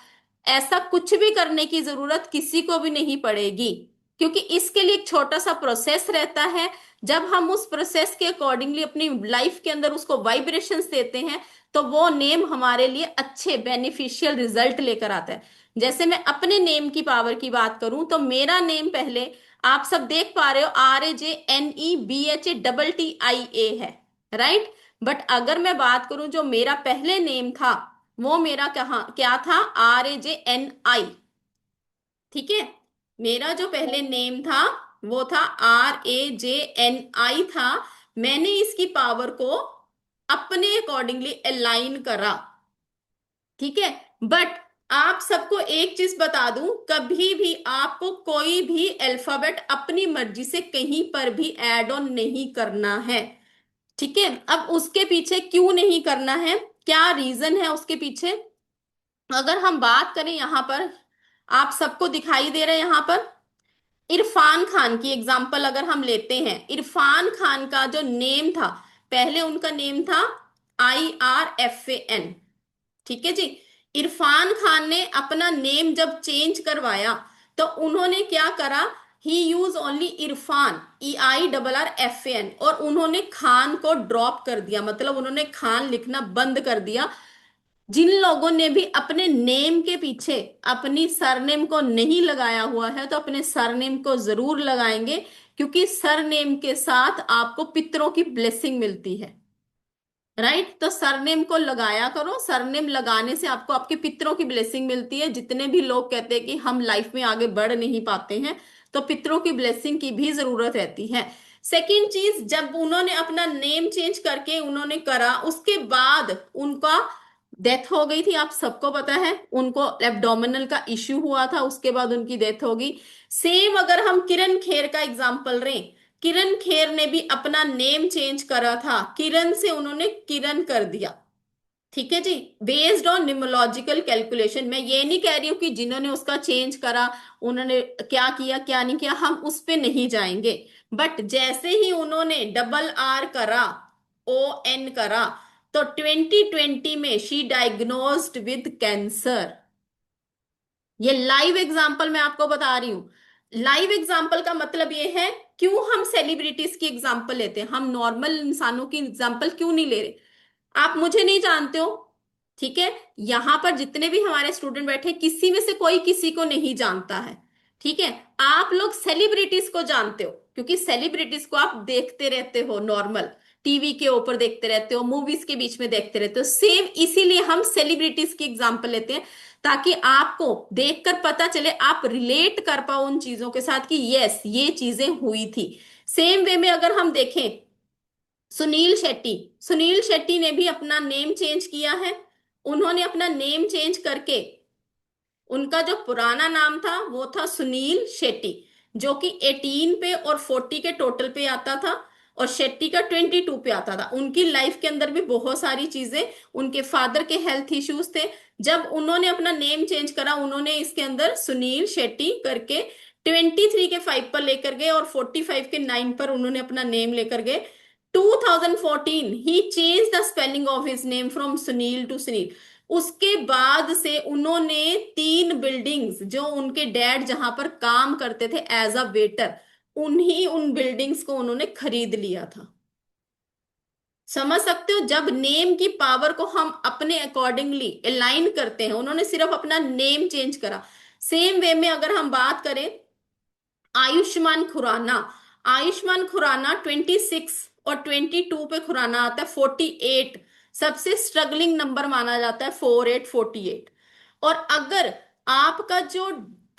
ऐसा कुछ भी करने की जरूरत किसी को भी नहीं पड़ेगी, क्योंकि इसके लिए एक छोटा सा प्रोसेस रहता है। जब हम उस प्रोसेस के अकॉर्डिंगली अपनी लाइफ के अंदर उसको वाइब्रेशंस देते हैं, तो वो नेम हमारे लिए अच्छे बेनिफिशियल रिजल्ट लेकर आता है। जैसे मैं अपने नेम की पावर की बात करूं तो मेरा नेम पहले आप सब देख पा रहे हो, RAJNEBHATTIA है, राइट। बट अगर मैं बात करूं जो मेरा पहले नेम था, वो मेरा क्या क्या था, RAJNI। ठीक है। मेरा जो पहले नेम था वो था RAJNI था। मैंने इसकी पावर को अपने अकॉर्डिंगली अलाइन करा। ठीक है। बट आप सबको एक चीज बता दूं, कभी भी आपको कोई भी अल्फाबेट अपनी मर्जी से कहीं पर भी ऐड ऑन नहीं करना है। ठीक है। अब उसके पीछे क्यों नहीं करना है, क्या रीजन है उसके पीछे, अगर हम बात करें यहां पर, आप सबको दिखाई दे रहा है यहां पर, इरफान खान की एग्जाम्पल अगर हम लेते हैं, इरफान खान का जो नेम था, पहले उनका नेम था IRFAN। ठीक है जी। इरफान खान ने अपना नेम जब चेंज करवाया तो उन्होंने क्या करा, ही यूज ओनली इरफान, EIRRFAN, और उन्होंने खान को ड्रॉप कर दिया, मतलब उन्होंने खान लिखना बंद कर दिया। जिन लोगों ने भी अपने नेम के पीछे अपनी सरनेम को नहीं लगाया हुआ है तो अपने सरनेम को जरूर लगाएंगे, क्योंकि सरनेम के साथ आपको पितरों की ब्लेसिंग मिलती है। राइट। तो सरनेम को लगाया करो, सरनेम लगाने से आपको आपके पितरों की ब्लेसिंग मिलती है। जितने भी लोग कहते हैं कि हम लाइफ में आगे बढ़ नहीं पाते हैं, तो पितरों की ब्लेसिंग की भी जरूरत रहती है। सेकंड चीज, जब उन्होंने अपना नेम चेंज करके उन्होंने करा, उसके बाद उनका डेथ हो गई थी, आप सबको पता है। उनको एब्डोमिनल का इश्यू हुआ था, उसके बाद उनकी डेथ हो गई। सेम अगर हम किरण खेर का एग्जांपल लें, किरण खेर ने भी अपना नेम चेंज करा था, किरण से उन्होंने किरण कर दिया। ठीक है जी, बेस्ड ऑन न्यूमोलॉजिकल कैलकुलेशन। मैं ये नहीं कह रही हूं कि जिन्होंने उसका चेंज करा उन्होंने क्या किया क्या नहीं किया, हम उस पे नहीं जाएंगे। बट जैसे ही उन्होंने डबल आर करा, ओ एन करा, तो 2020 में शी डायग्नोज्ड विद कैंसर। ये लाइव एग्जाम्पल मैं आपको बता रही हूं। लाइव एग्जाम्पल का मतलब ये है, क्यों हम सेलिब्रिटीज की एग्जाम्पल लेते हैं, हम नॉर्मल इंसानों की एग्जाम्पल क्यों नहीं ले रहे। आप मुझे नहीं जानते हो, ठीक है, यहां पर जितने भी हमारे स्टूडेंट बैठे किसी में से कोई किसी को नहीं जानता है। ठीक है, आप लोग सेलिब्रिटीज को जानते हो क्योंकि सेलिब्रिटीज को आप देखते रहते हो, नॉर्मल टीवी के ऊपर देखते रहते हो, मूवीज के बीच में देखते रहते हो। सेम इसीलिए हम सेलिब्रिटीज की एग्जाम्पल लेते हैं, ताकि आपको देखकर पता चले, आप रिलेट कर पाओ उन चीजों के साथ कि यस ये चीजें हुई थी। सेम वे में अगर हम देखें, सुनील शेट्टी, सुनील शेट्टी ने भी अपना नेम चेंज किया है। उन्होंने अपना नेम चेंज करके, उनका जो पुराना नाम था वो था सुनील शेट्टी, जो कि 18 पे और 40 के टोटल पे आता था, और शेट्टी का 22 पे आता था। उनकी लाइफ के अंदर भी बहुत सारी चीजें, उनके फादर के हेल्थ इश्यूज थे। जब उन्होंने अपना नेम चेंज करा, उन्होंने इसके अंदर सुनील शेट्टी करके 23 के 5 पर लेकर गए, और 45 के 9 पर उन्होंने अपना नेम लेकर गए। 2014 ही change the spelling of his name from Sunil to Sunil. उसके बाद से उन्होंने 3 बिल्डिंग्स, जो उनके डैड जहां पर काम करते थे एज अ वेटर, उन्हीं उन बिल्डिंग्स को उन्होंने खरीद लिया था। समझ सकते हो, जब नेम की पावर को हम अपने अकॉर्डिंगली अलाइन करते हैं। उन्होंने सिर्फ अपना नेम चेंज करा। सेम वे में अगर हम बात करें आयुष्मान खुराना, आयुष्मान खुराना 26 और 22 पे खुराना आता है 48, सबसे स्ट्रगलिंग नंबर माना जाता है 4848। और अगर आपका जो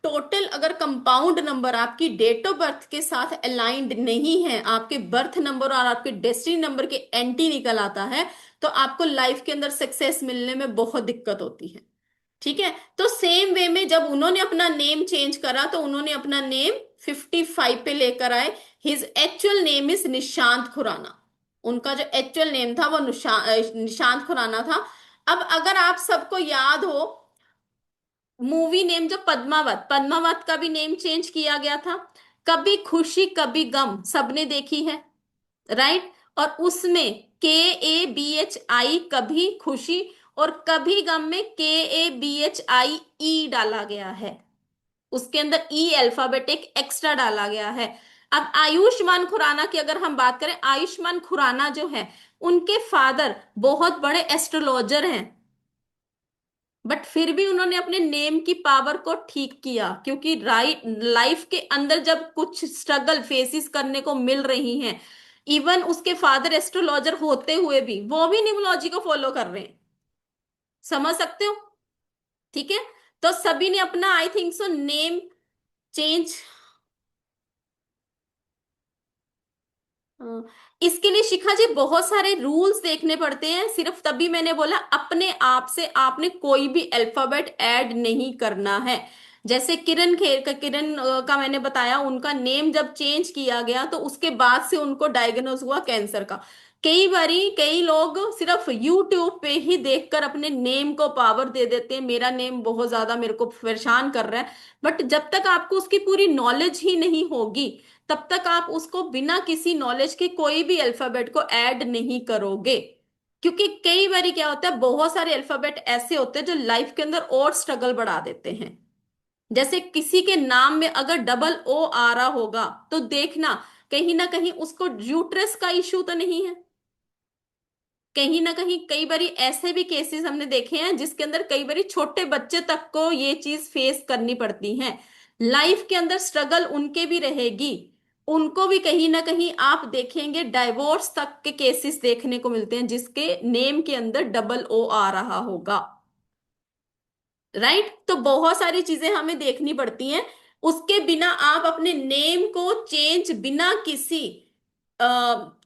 टोटल अगर कंपाउंड नंबर आपकी डेट ऑफ बर्थ के साथ अलाइंड नहीं है, आपके बर्थ नंबर और आपके डेस्टिनी नंबर के एंटी निकल आता है, तो आपको लाइफ के अंदर सक्सेस मिलने में बहुत दिक्कत होती है। ठीक है, तो सेम वे में जब उन्होंने अपना नेम चेंज करा, तो उन्होंने अपना नेम 55 पे लेकर आए। His actual name is Nishant Khurana. उनका जो एक्चुअल नेम था वो निशांत खुराना था। अब अगर आप सबको याद हो, मूवी नेम जो पद्मावत, पद्मावत का भी नेम चेंज किया गया था। कभी खुशी कभी गम सबने देखी है, राइट। और उसमें KABHI, कभी खुशी, और कभी गम में KABHIE डाला गया है। उसके अंदर ई अल्फाबेट एक एक्स्ट्रा डाला गया है। अब आयुष्मान खुराना की अगर हम बात करें, आयुष्मान खुराना जो है, उनके फादर बहुत बड़े एस्ट्रोलॉजर हैं, बट फिर भी उन्होंने अपने नेम की पावर को ठीक किया, क्योंकि राइट लाइफ के अंदर जब कुछ स्ट्रगल फेसिस करने को मिल रही हैं, इवन उसके फादर एस्ट्रोलॉजर होते हुए भी वो भी न्यूमरोलॉजी को फॉलो कर रहे हैं। समझ सकते हो, ठीक है। तो सभी ने अपना I think so name change, इसके लिए शिखा जी बहुत सारे रूल्स देखने पड़ते हैं। सिर्फ तभी मैंने बोला अपने आप से आपने कोई भी अल्फाबेट ऐड नहीं करना है। जैसे किरण खेर का, किरण का मैंने बताया, उनका नेम जब चेंज किया गया तो उसके बाद से उनको डायग्नोज हुआ कैंसर का। कई बारी कई लोग सिर्फ यूट्यूब पे ही देखकर अपने नेम को पावर दे देते हैं, मेरा नेम बहुत ज्यादा मेरे को परेशान कर रहा है। बट जब तक आपको उसकी पूरी नॉलेज ही नहीं होगी, तब तक आप उसको बिना किसी नॉलेज के कोई भी अल्फाबेट को ऐड नहीं करोगे। क्योंकि कई बार क्या होता है, बहुत सारे अल्फाबेट ऐसे होते हैं जो लाइफ के अंदर और स्ट्रगल बढ़ा देते हैं। जैसे किसी के नाम में अगर डबल O आ रहा होगा, तो देखना कहीं ना कहीं उसको यूट्रस का इश्यू तो नहीं है। कहीं ना कहीं कई बारी ऐसे भी केसेस हमने देखे हैं जिसके अंदर कई बारी छोटे बच्चे तक को ये चीज फेस करनी पड़ती है। लाइफ के अंदर स्ट्रगल उनके भी रहेगी, उनको भी कहीं ना कहीं आप देखेंगे डाइवोर्स तक के केसेस देखने को मिलते हैं जिसके नेम के अंदर डबल ओ आ रहा होगा। राइट, तो बहुत सारी चीजें हमें देखनी पड़ती हैं। उसके बिना आप अपने नेम को चेंज बिना किसी अ,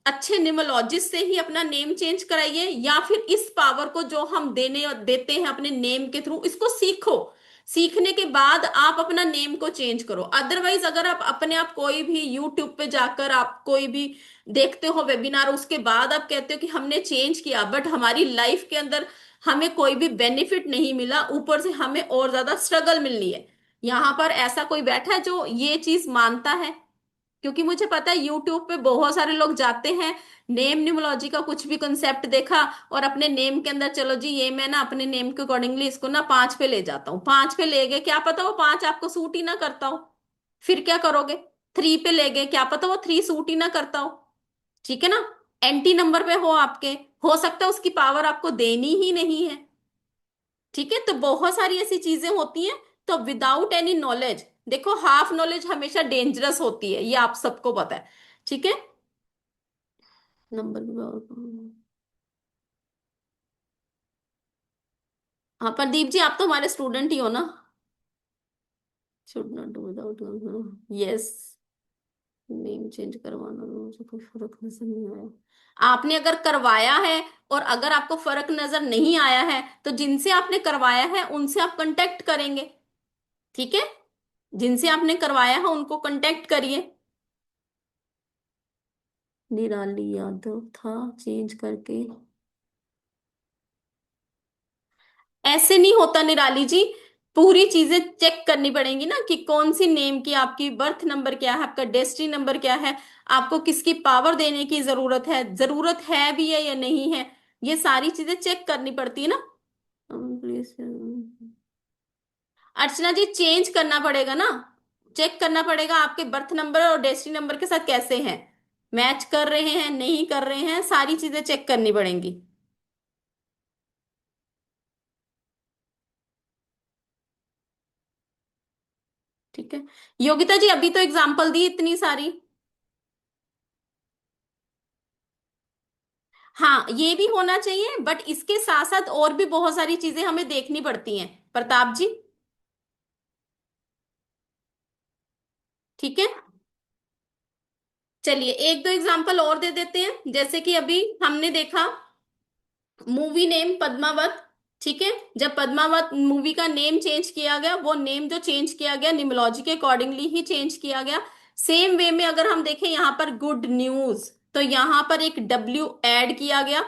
अच्छे निमोलॉजिस्ट से ही अपना नेम चेंज कराइए, या फिर इस पावर को जो हम देने देते हैं अपने नेम के थ्रू, इसको सीखो। सीखने के बाद आप अपना नेम को चेंज करो। अदरवाइज अगर आप अपने आप कोई भी यूट्यूब पे जाकर आप कोई भी देखते हो वेबिनार, उसके बाद आप कहते हो कि हमने चेंज किया, बट हमारी लाइफ के अंदर हमें कोई भी बेनिफिट नहीं मिला, ऊपर से हमें और ज्यादा स्ट्रगल मिलनी है। यहाँ पर ऐसा कोई बैठा है जो ये चीज मानता है? क्योंकि मुझे पता है यूट्यूब पे बहुत सारे लोग जाते हैं, नेम न्यूमरोलॉजी का कुछ भी कंसेप्ट देखा और अपने नेम के अंदर, चलो जी ये मैं ना अपने नेम के अकॉर्डिंगली इसको ना 5 पे ले जाता हूँ, 5 पे ले गए, क्या पता वो 5 आपको सूट ही ना करता हो, फिर क्या करोगे? 3 पे ले गए, क्या पता वो 3 सूट ही ना करता हो, ठीक है ना? एंटी नंबर पे हो आपके, हो सकता है उसकी पावर आपको देनी ही नहीं है। ठीक है, तो बहुत सारी ऐसी चीजें होती हैं। तो विदाउट एनी नॉलेज, देखो हाफ नॉलेज हमेशा डेंजरस होती है, ये आप सबको पता है। ठीक है, नंबर। हाँ प्रदीप जी, आप तो हमारे स्टूडेंट ही हो ना। Should not do without, yes. Name change करवाना मुझे कोई फर्क नजर नहीं आया। आपने अगर करवाया है और अगर आपको फर्क नजर नहीं आया है, तो जिनसे आपने करवाया है उनसे आप कांटेक्ट करेंगे। ठीक है, जिनसे आपने करवाया है उनको कांटेक्ट करिए। निराली यादव था, चेंज करके। ऐसे नहीं होता निराली जी, पूरी चीजें चेक करनी पड़ेंगी ना कि कौन सी नेम की आपकी बर्थ नंबर क्या है, आपका डेस्टिनी नंबर क्या है, आपको किसकी पावर देने की जरूरत है भी है या नहीं है, ये सारी चीजें चेक करनी पड़ती है ना। प्लीज अर्चना जी, चेंज करना पड़ेगा ना, चेक करना पड़ेगा आपके बर्थ नंबर और डेस्टिनी नंबर के साथ कैसे हैं, मैच कर रहे हैं नहीं कर रहे हैं, सारी चीजें चेक करनी पड़ेंगी। ठीक है, योगिता जी अभी तो एग्जाम्पल दी इतनी सारी। हाँ ये भी होना चाहिए, बट इसके साथ साथ और भी बहुत सारी चीजें हमें देखनी पड़ती हैं प्रताप जी। ठीक है, चलिए एक दो एग्जाम्पल और दे देते हैं। जैसे कि अभी हमने देखा मूवी नेम पद्मावत। ठीक है, जब पद्मावत मूवी का नेम चेंज किया गया, वो नेम जो चेंज किया गया निमोलॉजी के अकॉर्डिंगली ही चेंज किया गया। सेम वे में अगर हम देखें यहाँ पर गुड न्यूज, तो यहाँ पर एक डब्ल्यू ऐड किया गया।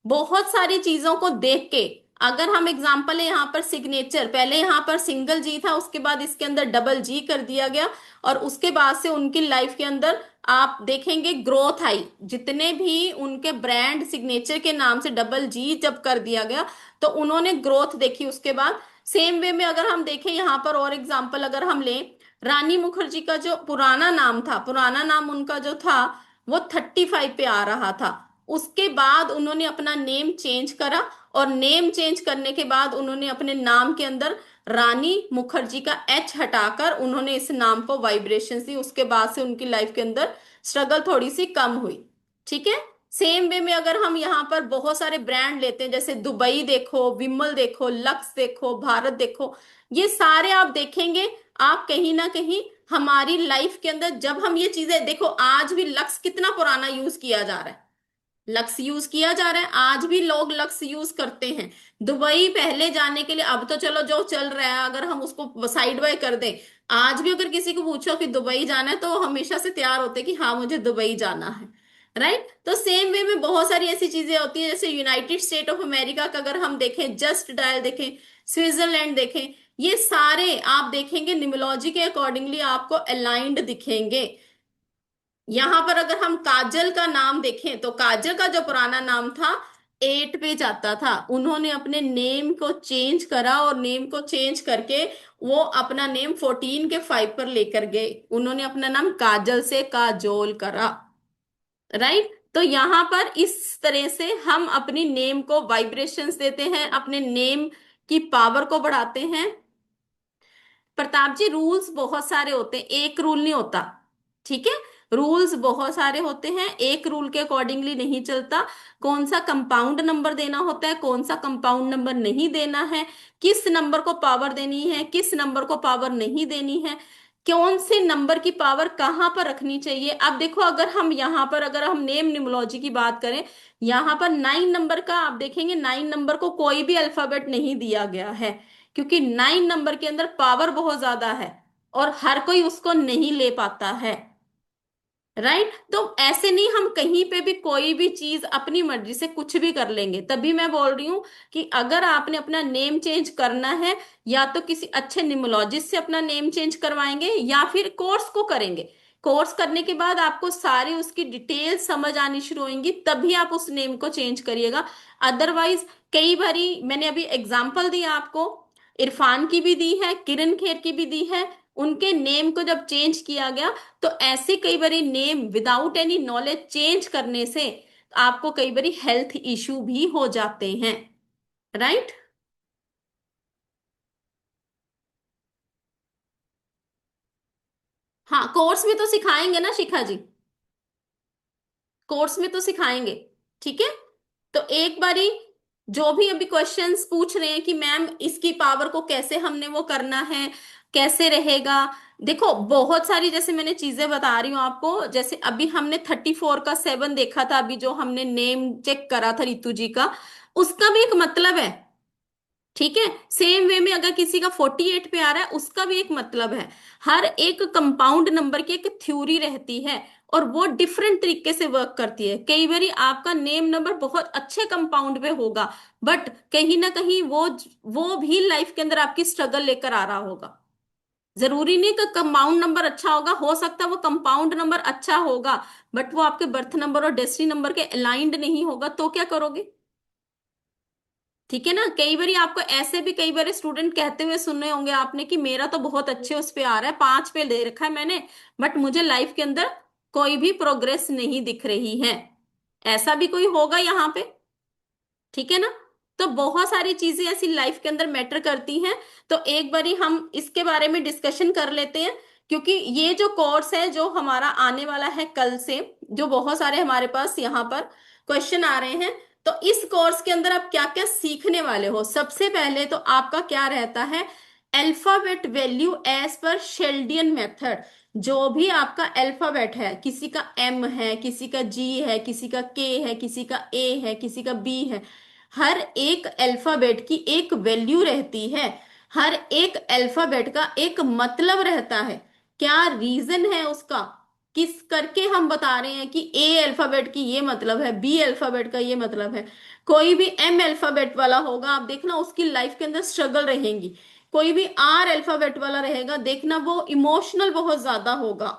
बहुत सारी चीजों को देख के, अगर हम एग्जाम्पल है यहाँ पर सिग्नेचर, पहले यहाँ पर सिंगल जी था, उसके बाद इसके अंदर डबल जी कर दिया गया, और उसके बाद से उनकी लाइफ के अंदर आप देखेंगे ग्रोथ आई। जितने भी उनके ब्रांड सिग्नेचर के नाम से डबल जी जब कर दिया गया, तो उन्होंने ग्रोथ देखी उसके बाद। सेम वे में अगर हम देखें यहाँ पर और एग्जाम्पल अगर हम लें, रानी मुखर्जी का जो पुराना नाम था, पुराना नाम उनका जो था वो 35 पे आ रहा था। उसके बाद उन्होंने अपना नेम चेंज करा, और नेम चेंज करने के बाद उन्होंने अपने नाम के अंदर रानी मुखर्जी का एच हटाकर उन्होंने इस नाम को वाइब्रेशन दी। उसके बाद से उनकी लाइफ के अंदर स्ट्रगल थोड़ी सी कम हुई। ठीक है, सेम वे में अगर हम यहाँ पर बहुत सारे ब्रांड लेते हैं, जैसे दुबई देखो, विमल देखो, लक्स देखो, भारत देखो, ये सारे आप देखेंगे, आप कहीं ना कहीं हमारी लाइफ के अंदर जब हम ये चीजें देखो, आज भी लक्स कितना पुराना यूज किया जा रहा है, लक्स यूज किया जा रहा है, आज भी लोग लक्स यूज करते हैं। दुबई पहले जाने के लिए, अब तो चलो जो चल रहा है अगर हम उसको साइड बाय कर दें, आज भी अगर किसी को पूछो कि दुबई जाना है, तो वो हमेशा से तैयार होते हैं कि हाँ मुझे दुबई जाना है। राइट, तो सेम वे में बहुत सारी ऐसी चीजें होती हैं, जैसे यूनाइटेड स्टेट ऑफ अमेरिका का अगर हम देखें, जस्ट डायल देखें, स्विट्जरलैंड देखें, ये सारे आप देखेंगे निमोलॉजी के अकॉर्डिंगली आपको अलाइंड दिखेंगे। यहां पर अगर हम काजल का नाम देखें, तो काजल का जो पुराना नाम था 8 पे जाता था, उन्होंने अपने नेम को चेंज करा, और नेम को चेंज करके वो अपना नेम 14 के 5 पर लेकर गए, उन्होंने अपना नाम काजल से काजोल करा। राइट, तो यहां पर इस तरह से हम अपनी नेम को वाइब्रेशंस देते हैं, अपने नेम की पावर को बढ़ाते हैं। प्रताप जी रूल्स बहुत सारे होते हैं, एक रूल नहीं होता। ठीक है, रूल्स बहुत सारे होते हैं, एक रूल के अकॉर्डिंगली नहीं चलता। कौन सा कंपाउंड नंबर देना होता है, कौन सा कंपाउंड नंबर नहीं देना है, किस नंबर को पावर देनी है, किस नंबर को पावर नहीं देनी है, कौन से नंबर की पावर कहाँ पर रखनी चाहिए। अब देखो, अगर हम यहाँ पर अगर हम नेम न्यूमरोलॉजी की बात करें, यहाँ पर 9 नंबर का आप देखेंगे, 9 नंबर को कोई भी अल्फाबेट नहीं दिया गया है, क्योंकि 9 नंबर के अंदर पावर बहुत ज्यादा है और हर कोई उसको नहीं ले पाता है। राइट, तो ऐसे नहीं हम कहीं पे भी कोई भी चीज अपनी मर्जी से कुछ भी कर लेंगे। तभी मैं बोल रही हूँ कि अगर आपने अपना नेम चेंज करना है, या तो किसी अच्छे निमोलॉजिस्ट से अपना नेम चेंज करवाएंगे या फिर कोर्स को करेंगे। कोर्स करने के बाद आपको सारी उसकी डिटेल समझ आनी शुरू होंगी, तभी आप उस नेम को चेंज करिएगा। अदरवाइज कई बारी मैंने अभी एग्जाम्पल दिया आपको, इरफान की भी दी है, किरण खेर की भी दी है, उनके नेम को जब चेंज किया गया तो ऐसे कई बारी name without any knowledge change करने से आपको कई बारी हेल्थ इश्यू भी हो जाते हैं। राइट। हाँ, कोर्स में तो सिखाएंगे ना शिखा जी, कोर्स में तो सिखाएंगे। ठीक है, तो एक बारी जो भी अभी क्वेश्चंस पूछ रहे हैं कि मैम इसकी पावर को कैसे हमने वो करना है, कैसे रहेगा। देखो बहुत सारी जैसे मैंने चीजें बता रही हूँ आपको, जैसे अभी हमने 34 का 7 देखा था, अभी जो हमने नेम चेक करा था रितु जी का, उसका भी एक मतलब है। ठीक है, सेम वे में अगर किसी का 48 पे आ रहा है, उसका भी एक मतलब है। हर एक कंपाउंड नंबर की एक थ्योरी रहती है और वो डिफरेंट तरीके से वर्क करती है। कई बार आपका नेम नंबर बहुत अच्छे कंपाउंड पे होगा, बट कहीं ना कहीं वो भी लाइफ के अंदर आपकी स्ट्रगल लेकर आ रहा होगा। जरूरी नहीं कि कंपाउंड नंबर अच्छा होगा, हो सकता है वो कंपाउंड नंबर अच्छा होगा बट वो आपके बर्थ नंबर और डेस्टिनी नंबर के अलाइंड नहीं होगा, तो क्या करोगे। ठीक है ना, कई बार आपको ऐसे भी कई बार स्टूडेंट कहते हुए सुने होंगे आपने कि मेरा तो बहुत अच्छे उस पे आ रहा है, 5 पे दे रखा है मैंने, बट मुझे लाइफ के अंदर कोई भी प्रोग्रेस नहीं दिख रही है। ऐसा भी कोई होगा यहाँ पे। ठीक है ना, तो बहुत सारी चीजें ऐसी लाइफ के अंदर मैटर करती हैं। तो एक बारी हम इसके बारे में डिस्कशन कर लेते हैं, क्योंकि ये जो कोर्स है जो हमारा आने वाला है कल से, जो बहुत सारे हमारे पास यहाँ पर क्वेश्चन आ रहे हैं, तो इस कोर्स के अंदर आप क्या क्या सीखने वाले हो। सबसे पहले तो आपका क्या रहता है, alphabet value as per शेल्डियन method. जो भी आपका अल्फाबेट है, किसी का एम है, किसी का जी है, किसी का के है, किसी का ए है, किसी का बी है, हर एक अल्फाबेट की एक वैल्यू रहती है, हर एक अल्फाबेट का एक मतलब रहता है। क्या रीजन है उसका, किस करके हम बता रहे हैं कि ए अल्फाबेट की ये मतलब है, बी अल्फाबेट का ये मतलब है। कोई भी एम अल्फाबेट वाला होगा, आप देखना उसकी लाइफ के अंदर स्ट्रगल रहेंगी। कोई भी आर अल्फाबेट वाला रहेगा, देखना वो इमोशनल बहुत ज्यादा होगा।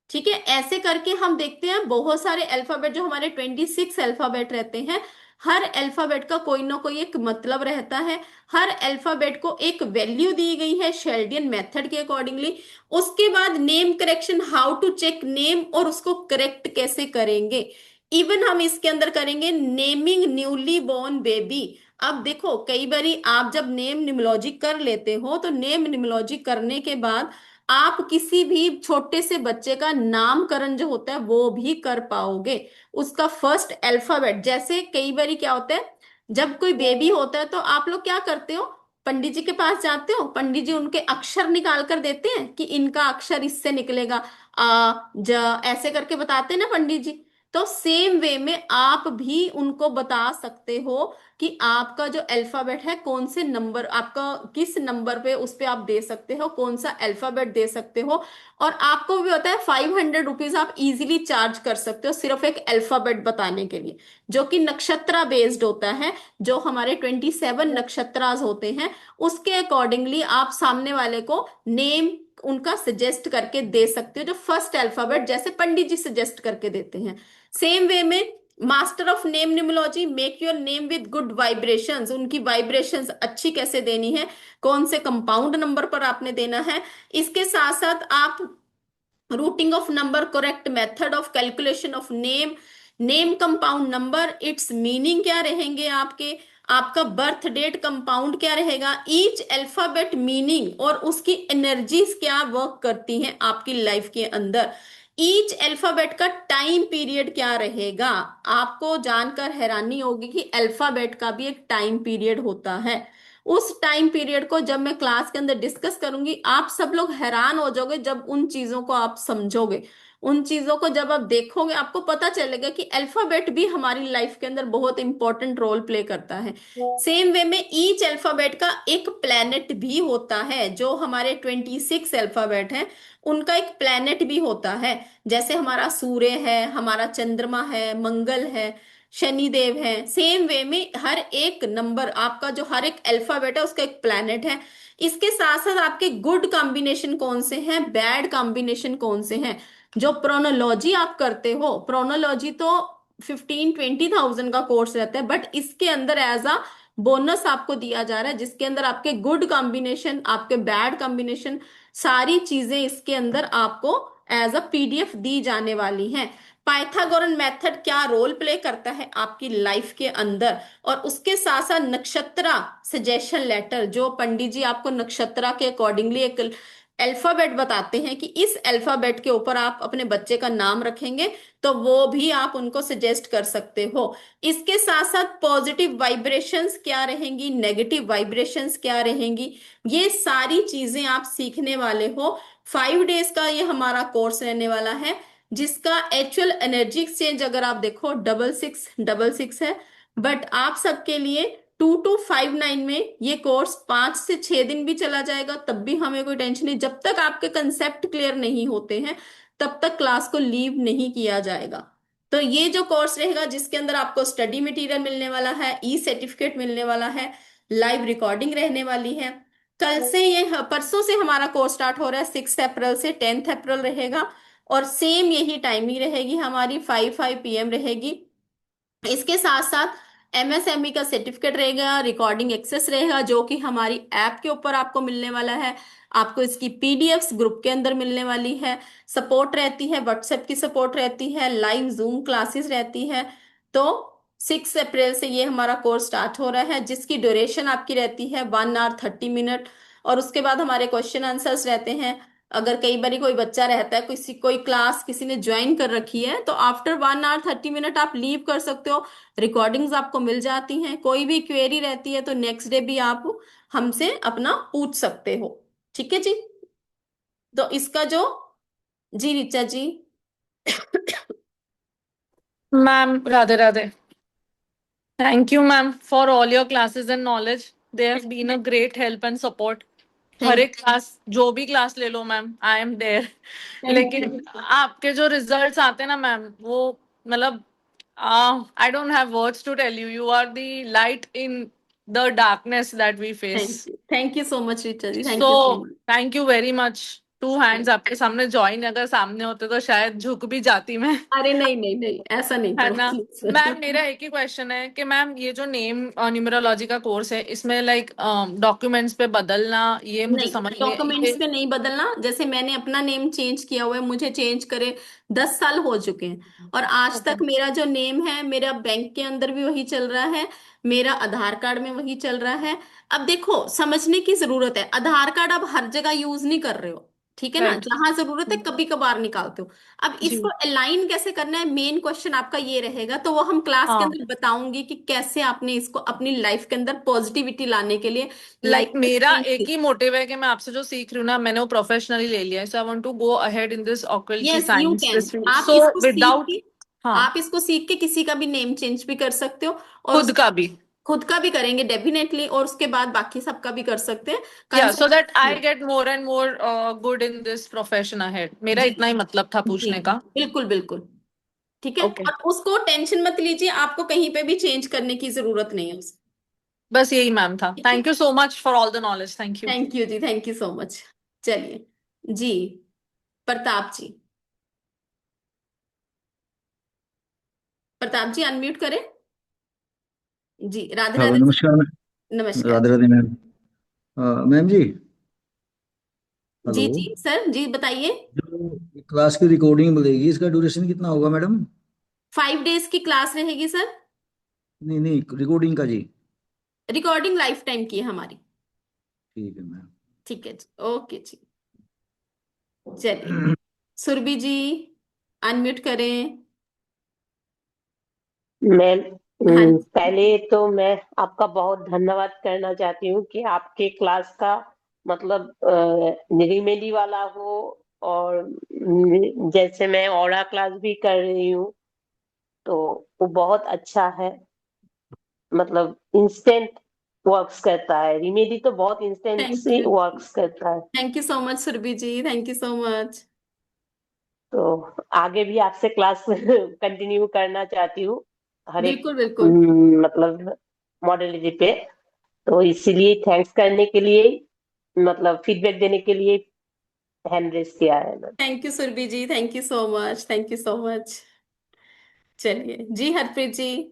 ठीक है, ऐसे करके हम देखते हैं बहुत सारे अल्फाबेट, जो हमारे 26 अल्फाबेट रहते हैं, हर अल्फाबेट का कोई ना कोई एक मतलब रहता है। हर अल्फाबेट को एक वैल्यू दी गई है शेल्डियन मेथड के अकॉर्डिंगली। उसके बाद name correction, how to check name और उसको करेक्ट कैसे करेंगे। इवन हम इसके अंदर करेंगे नेमिंग न्यूली बोर्न बेबी। अब देखो कई बारी आप जब नेम निमोलॉजी कर लेते हो, तो नेम निमोलॉजी करने के बाद आप किसी भी छोटे से बच्चे का नामकरण जो होता है वो भी कर पाओगे। उसका फर्स्ट अल्फाबेट, जैसे कई बारी क्या होता है, जब कोई बेबी होता है तो आप लोग क्या करते हो, पंडित जी के पास जाते हो, पंडित जी उनके अक्षर निकाल कर देते हैं कि इनका अक्षर इससे निकलेगा, आ ज, ऐसे करके बताते हैं ना पंडित जी। तो सेम वे में आप भी उनको बता सकते हो कि आपका जो अल्फाबेट है कौन से नंबर, आपका किस नंबर पे उस पे आप दे सकते हो, कौन सा अल्फाबेट दे सकते हो। और आपको भी होता है 500 रुपीज आप इजीली चार्ज कर सकते हो सिर्फ एक अल्फाबेट बताने के लिए, जो कि नक्षत्रा बेस्ड होता है। जो हमारे 27 नक्षत्रास होते हैं, उसके अकॉर्डिंगली आप सामने वाले को नेम उनका सजेस्ट करके दे सकते हो, जो फर्स्ट अल्फाबेट जैसे पंडित जी सजेस्ट करके देते हैं। सेम वे में master of name numerology, make your name with good vibrations, उनकी वाइब्रेशंस अच्छी कैसे देनी है, कौन से कंपाउंड नंबर पर आपने देना है। इसके साथ साथ आप routing of number, correct method of calculation of name, name compound number, it's meaning क्या रहेंगे आपके, आपका बर्थ डेट कंपाउंड क्या रहेगा, ईच अल्फाबेट मीनिंग और उसकी एनर्जीज क्या वर्क करती हैं आपकी लाइफ के अंदर। ईच अल्फाबेट का टाइम पीरियड क्या रहेगा। आपको जानकर हैरानी होगी कि अल्फाबेट का भी एक टाइम पीरियड होता है। उस टाइम पीरियड को जब मैं क्लास के अंदर डिस्कस करूंगी, आप सब लोग हैरान हो जाओगे जब उन चीजों को आप समझोगे। उन चीजों को जब आप देखोगे, आपको पता चलेगा कि अल्फाबेट भी हमारी लाइफ के अंदर बहुत इंपॉर्टेंट रोल प्ले करता है। सेम वे में ईच अल्फाबेट का एक प्लेनेट भी होता है। जो हमारे 26 अल्फाबेट हैं, उनका एक प्लेनेट भी होता है। जैसे हमारा सूर्य है, हमारा चंद्रमा है, मंगल है, शनिदेव है। सेम वे में हर एक नंबर आपका, जो हर एक अल्फाबेट है, उसका एक प्लेनेट है। इसके साथ साथ आपके गुड कॉम्बिनेशन कौन से हैं, बैड कॉम्बिनेशन कौन से हैं। जो प्रोनोलॉजी आप करते हो, प्रोनोलॉजी तो 15-20 थाउजेंड का कोर्स रहता है, बट इसके अंदर एज अ बोनस आपको दिया जा रहा है, जिसके अंदर आपके गुड कॉम्बिनेशन, आपके बैड कॉम्बिनेशन, सारी चीजें इसके अंदर आपको एज अ पीडीएफ दी जाने वाली हैं। पाइथागोरन मेथड क्या रोल प्ले करता है आपकी लाइफ के अंदर, और उसके साथ साथ नक्षत्रा सजेशन लेटर, जो पंडित जी आपको नक्षत्रा के अकॉर्डिंगली एक अल्फाबेट बताते हैं कि इस अल्फाबेट के ऊपर आप अपने बच्चे का नाम रखेंगे, तो वो भी आप उनको सजेस्ट कर सकते हो। इसके साथ साथ पॉजिटिव वाइब्रेशंस क्या रहेंगी, नेगेटिव वाइब्रेशंस क्या रहेंगी, ये सारी चीजें आप सीखने वाले हो। 5 डेज का ये हमारा कोर्स रहने वाला है, जिसका एक्चुअल एनर्जी एक्सचेंज अगर आप देखो 6666 है। बट आप सबके लिए 2259 में ये कोर्स 5 से 6 दिन भी चला जाएगा, तब भी हमें कोई टेंशन नहीं। जब तक आपके कंसेप्ट क्लियर नहीं होते हैं, तब तक क्लास को लीव नहीं किया जाएगा। तो ये जो कोर्स रहेगा, जिसके अंदर आपको स्टडी मटेरियल मिलने वाला है, ई सर्टिफिकेट मिलने वाला है, लाइव रिकॉर्डिंग रहने वाली है। कल से ये परसों से हमारा कोर्स स्टार्ट हो रहा है, 6 अप्रैल से 10 अप्रैल रहेगा। और सेम यही टाइमिंग रहेगी हमारी, 5 5 PM रहेगी। इसके साथ साथ एमएसएमई का सर्टिफिकेट रहेगा, रिकॉर्डिंग एक्सेस रहेगा, जो कि हमारी ऐप के ऊपर आपको मिलने वाला है। आपको इसकी पीडीएफ्स ग्रुप के अंदर मिलने वाली है। सपोर्ट रहती है, व्हाट्सएप की सपोर्ट रहती है, लाइव जूम क्लासेस रहती है। तो 6 अप्रैल से ये हमारा कोर्स स्टार्ट हो रहा है, जिसकी ड्यूरेशन आपकी रहती है 1 hour 30 minute। और उसके बाद हमारे क्वेश्चन आंसर्स रहते हैं। अगर कई बार कोई बच्चा रहता है, कोई क्लास किसी ने ज्वाइन कर रखी है, तो आफ्टर 1 hour 30 minute आप लीव कर सकते हो। रिकॉर्डिंग्स आपको मिल जाती हैं। कोई भी क्वेरी रहती है तो नेक्स्ट डे भी आप हमसे अपना पूछ सकते हो। ठीक है जी। तो इसका जो, जी Richa ji. Ma'am Radhe Radhe. Thank you, ma'am, for all your classes and knowledge. They have been a great help and support. Her thank एक क्लास, जो भी क्लास ले लो मैम, आई एम देयर। लेकिन आपके जो रिजल्ट्स आते हैं ना मैम, वो मतलब I don't have words to tell you, you are the light in the darkness that we face. Thank you so much Richa ji, thank so you so much. Thank you very much. Two hands आपके सामने join, अगर सामने होते तो शायद झुक भी जाती मैं। अरे नहीं नहीं नहीं, ऐसा नहीं है करो ना। प्लीज। मैम मेरा एक ही क्वेश्चन है कि मैम ये जो नेम न्यूमरोलॉजी का कोर्स है, इसमें लाइक डॉक्यूमेंट्स पे बदलना, ये मुझे नहीं, समझ नहीं है डॉक्यूमेंट्स ये। पे नहीं बदलना। जैसे मैंने अपना नेम चेंज किया हुआ है, मुझे चेंज करे 10 साल हो चुके हैं, और आज ओके। तक मेरा जो नेम है, मेरा बैंक के अंदर भी वही चल रहा है, मेरा आधार कार्ड में वही चल रहा है। अब देखो, समझने की जरूरत है, आधार कार्ड आप हर जगह यूज नहीं कर रहे हो, ठीक है ना। राइट। जहां जरूरत है कभी कभार निकालते हो। अब इसको जी। अलाइन कैसे करना है, मेन क्वेश्चन आपका ये रहेगा। तो वो हम क्लास के हाँ, अंदर बताऊंगी कि कैसे आपने इसको अपनी लाइफ के अंदर पॉजिटिविटी लाने के लिए लाइक लाइफ मेरा में। एक ही मोटिव है कि मैं आपसे जो सीख रही हूँ ना, मैंने वो प्रोफेशनली ले लिया है। So I want to go ahead in this occulty yes you science can. This field, आप सो इसको सीख विदाउट। के, हाँ, आप इसको सीख के किसी का भी नेम चेंज भी कर सकते हो। और खुद उसके का भी। खुद का भी करेंगे डेफिनेटली, और उसके बाद बाकी सबका भी कर सकते हैं। या so that I concept. Get more and more good in this profession ahead. मेरा जी इतना ही मतलब था जी, पूछने का। बिल्कुल बिल्कुल। ठीक है, ओके। और उसको टेंशन मत लीजिए, आपको कहीं पे भी चेंज करने की जरूरत नहीं है उसको। बस यही मैम था। ठीक है, thank you so much for all the knowledge. Thank you. Thank you ji, thank you so much. चलिए जी, प्रताप जी। प्रताप जी अनम्यूट करें। जी, राधे हेलो, राधे सर। नमस्कार मैम। नमस्कार। राधे राधे मैम। मैम जी, हेलो। जी जी सर, जी बताइए। जो क्लास की रिकॉर्डिंग मिलेगी, इसका ड्यूरेशन कितना होगा मैडम? 5 डेज की क्लास रहेगी सर। नहीं नहीं, रिकॉर्डिंग का जी। रिकॉर्डिंग लाइफ टाइम की है हमारी। ठीक है मैम। ठीक है जी, ओके जी। चलिए, सुरभि जी। अनम्यूट करें। मैम, हाँ पहले तो मैं आपका बहुत धन्यवाद करना चाहती हूँ कि आपके क्लास का मतलब रिमेडी वाला हो, और जैसे मैं ऑरा क्लास भी कर रही हूँ तो वो बहुत अच्छा है। मतलब इंस्टेंट वर्क्स करता है, रिमेडी तो बहुत इंस्टेंट थैंक से यू। वर्क्स करता है। Thank you so much Surabhi ji, thank you so much. तो आगे भी आपसे क्लास कंटिन्यू करना चाहती हूँ हर एक बिल्कुल बिल्कुल। मतलब मॉडलिटी पे। तो इसीलिए थैंक्स करने के लिए, मतलब फीडबैक देने के लिए हैंड रेस किया है मैंने। Thank you Surabhi ji, thank you so much, thank you so much. चलिए जी हरप्रीत जी।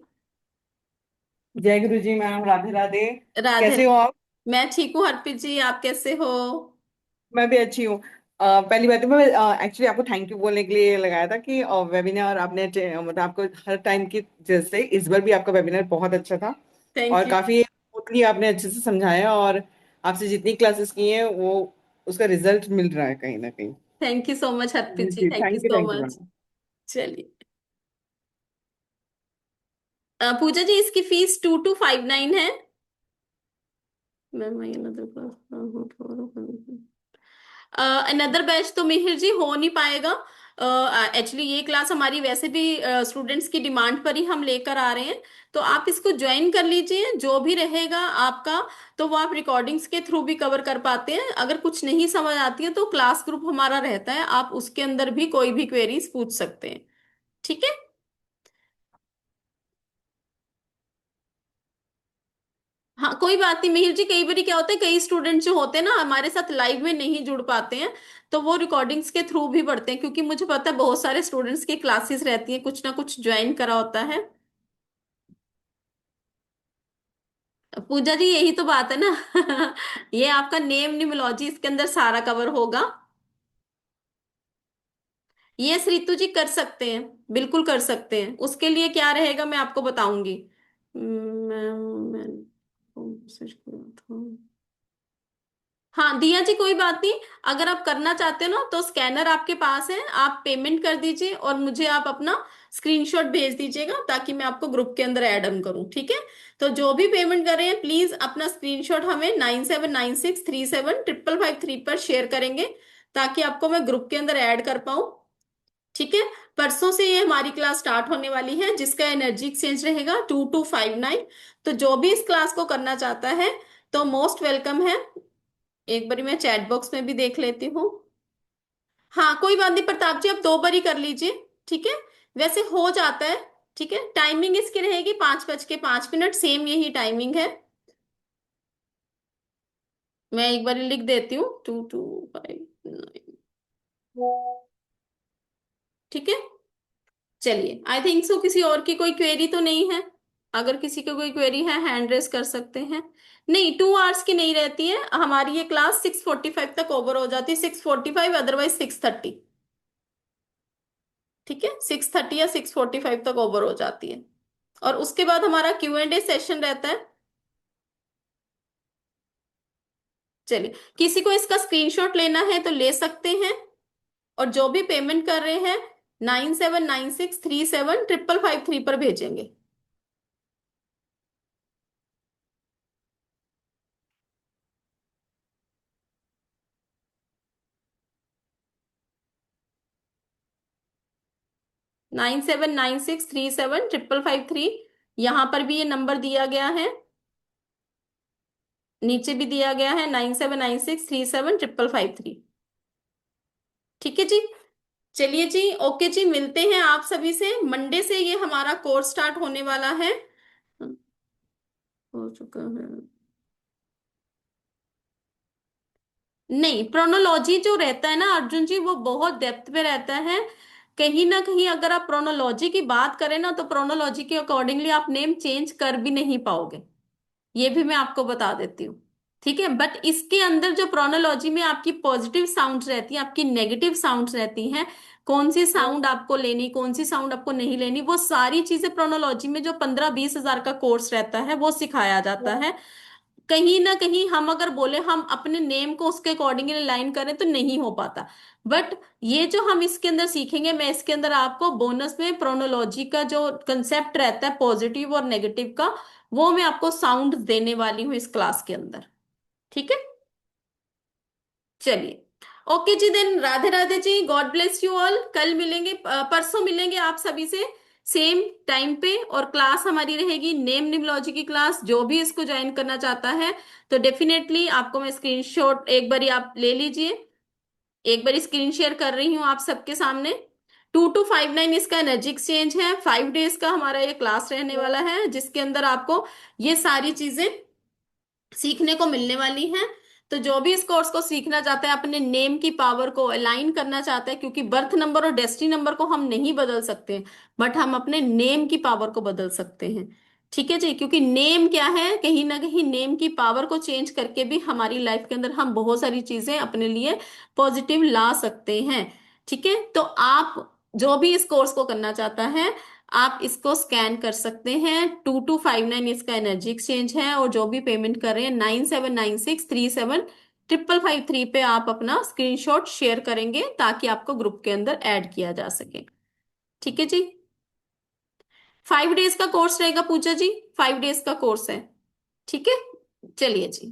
जय गुरु जी मैम, राधे राधे। राधे। कैसे हो आप? मैं ठीक हूँ हरप्रीत जी, आप कैसे हो? मैं भी अच्छी हूँ। पहली बात तो मैं एक्चुअली आपको थैंक यू बोलने के लिए लगाया था कि वेबिनार आपने मतलब आपको हर टाइम की जैसे इस बार भी आपका वेबिनार बहुत अच्छा था। थैंक और यू। काफी स्मूथली आपने अच्छे से समझाया, और आपसे जितनी क्लासेस की हैं वो उसका रिजल्ट मिल रहा है कहीं ना कहीं। Thank you so much Harpreet ji, जी, thank you so thank you much. Ma'am. चलिए पूजा जी, इसकी फीस 2259 है। मैम अनदर बैच तो मिहिर जी हो नहीं पाएगा। एक्चुअली ये क्लास हमारी वैसे भी स्टूडेंट्स की डिमांड पर ही हम लेकर आ रहे हैं। तो आप इसको ज्वाइन कर लीजिए, जो भी रहेगा आपका तो वो आप रिकॉर्डिंग्स के थ्रू भी कवर कर पाते हैं। अगर कुछ नहीं समझ आती है तो क्लास ग्रुप हमारा रहता है, आप उसके अंदर भी कोई भी क्वेरीज पूछ सकते हैं। ठीक है। हाँ कोई बात नहीं मिहिर जी, कई बार क्या होता है, कई स्टूडेंट जो होते हैं ना हमारे साथ लाइव में नहीं जुड़ पाते हैं, तो वो रिकॉर्डिंग्स के थ्रू भी पढ़ते हैं, क्योंकि मुझे पता है बहुत सारे स्टूडेंट्स की क्लासेस रहती हैं, कुछ ना कुछ ज्वाइन करा होता है। पूजा जी यही तो बात है ना। ये आपका नेम न्यूमोलॉजी इसके अंदर सारा कवर होगा। ये रितु जी कर सकते हैं, बिल्कुल कर सकते हैं। उसके लिए क्या रहेगा मैं आपको बताऊंगी। मैं मैसेज किया था। हाँ दिया जी कोई बात नहीं। अगर आप करना चाहते हो ना तो स्कैनर आपके पास है, आप पेमेंट कर दीजिए और मुझे आप अपना स्क्रीनशॉट भेज दीजिएगा, ताकि मैं आपको ग्रुप के अंदर ऐड ऑन करूँ। ठीक है। तो जो भी पेमेंट कर रहे हैं प्लीज अपना स्क्रीनशॉट हमें 9796375553 पर शेयर करेंगे, ताकि आपको मैं ग्रुप के अंदर ऐड कर पाऊँ। ठीक है। परसों से ये हमारी क्लास स्टार्ट होने वाली है, जिसका एनर्जी एक्सचेंज रहेगा 2259। तो जो भी इस क्लास को करना चाहता है तो मोस्ट वेलकम है। एक बारी मैं चैट बॉक्स में भी देख लेती हूँ। हाँ कोई बात नहीं प्रताप जी, आप 2 बारी कर लीजिए। ठीक है। वैसे हो जाता है। ठीक है, टाइमिंग इसकी रहेगी 5:05, सेम यही टाइमिंग है। मैं एक बार लिख देती हूँ 2259। ठीक है। चलिए आई थिंक सो किसी और की कोई क्वेरी तो नहीं है। अगर किसी को कोई क्वेरी है हैंड रेस कर सकते हैं। नहीं 2 आवर्स की नहीं रहती है हमारी ये क्लास, 6:45 तक ओवर हो जाती है, 6:45 अदरवाइज 6:30। ठीक है, 6:30 या 6:45 तक ओवर हो जाती है। और उसके बाद हमारा Q&A सेशन रहता है। चलिए किसी को इसका स्क्रीनशॉट लेना है तो ले सकते हैं। और जो भी पेमेंट कर रहे हैं 9796375553 पर भेजेंगे। 9796375553। यहां पर भी ये नंबर दिया गया है, नीचे भी दिया गया है 9796375553। ठीक है जी। चलिए जी ओके जी, मिलते हैं आप सभी से मंडे से। ये हमारा कोर्स स्टार्ट होने वाला है। हो चुका है। नहीं प्रोनोलॉजी जो रहता है ना अर्जुन जी, वो बहुत डेप्थ पे रहता है। कहीं ना कहीं अगर आप प्रोनोलॉजी की बात करें ना तो प्रोनोलॉजी के अकॉर्डिंगली आप नेम चेंज कर भी नहीं पाओगे, ये भी मैं आपको बता देती हूँ। ठीक है। बट इसके अंदर जो प्रोनोलॉजी में आपकी पॉजिटिव साउंड रहती है, आपकी नेगेटिव साउंड रहती हैं, कौन सी साउंड आपको लेनी, कौन सी साउंड आपको नहीं लेनी, वो सारी चीजें प्रोनोलॉजी में जो 15-20 हजार का कोर्स रहता है वो सिखाया जाता है। कहीं ना कहीं हम अगर बोले हम अपने नेम को उसके अकॉर्डिंगली अलाइन करें तो नहीं हो पाता। बट ये जो हम इसके अंदर सीखेंगे, मैं इसके अंदर आपको बोनस में प्रोनोलॉजी का जो कंसेप्ट रहता है पॉजिटिव और नेगेटिव का, वो मैं आपको साउंड देने वाली हूँ इस क्लास के अंदर। ठीक है, चलिए। ओके जी, then Radhe Radhe ji, God bless you all. कल मिलेंगे, परसों मिलेंगे आप सभी से सेम टाइम पे, और क्लास हमारी रहेगी नेम निमोलॉजी की क्लास। जो भी इसको ज्वाइन करना चाहता है तो डेफिनेटली आपको मैं स्क्रीनशॉट एक बारी आप ले लीजिए, एक बारी स्क्रीन शेयर कर रही हूँ आप सबके सामने। 2 to 5 9 इसका एनर्जी एक्सचेंज है, 5 डेज का हमारा ये क्लास रहने वाला है, जिसके अंदर आपको ये सारी चीजें सीखने को मिलने वाली हैं। तो जो भी इस कोर्स को सीखना चाहता है, अपने नेम की पावर को अलाइन करना चाहता है, क्योंकि बर्थ नंबर और डेस्टिनी नंबर को हम नहीं बदल सकते, बट हम अपने नेम की पावर को बदल सकते हैं। ठीक है जी, क्योंकि नेम क्या है, कहीं ना कहीं नेम की पावर को चेंज करके भी हमारी लाइफ के अंदर हम बहुत सारी चीजें अपने लिए पॉजिटिव ला सकते हैं। ठीक है, तो आप जो भी इस कोर्स को करना चाहता है, आप इसको स्कैन कर सकते हैं। 2259 इसका एनर्जी एक्सचेंज है, और जो भी पेमेंट कर रहे हैं 9796375553 पे आप अपना स्क्रीनशॉट शेयर करेंगे, ताकि आपको ग्रुप के अंदर ऐड किया जा सके। ठीक है जी, 5 डेज का कोर्स रहेगा पूजा जी, 5 डेज का कोर्स है। ठीक है, चलिए जी।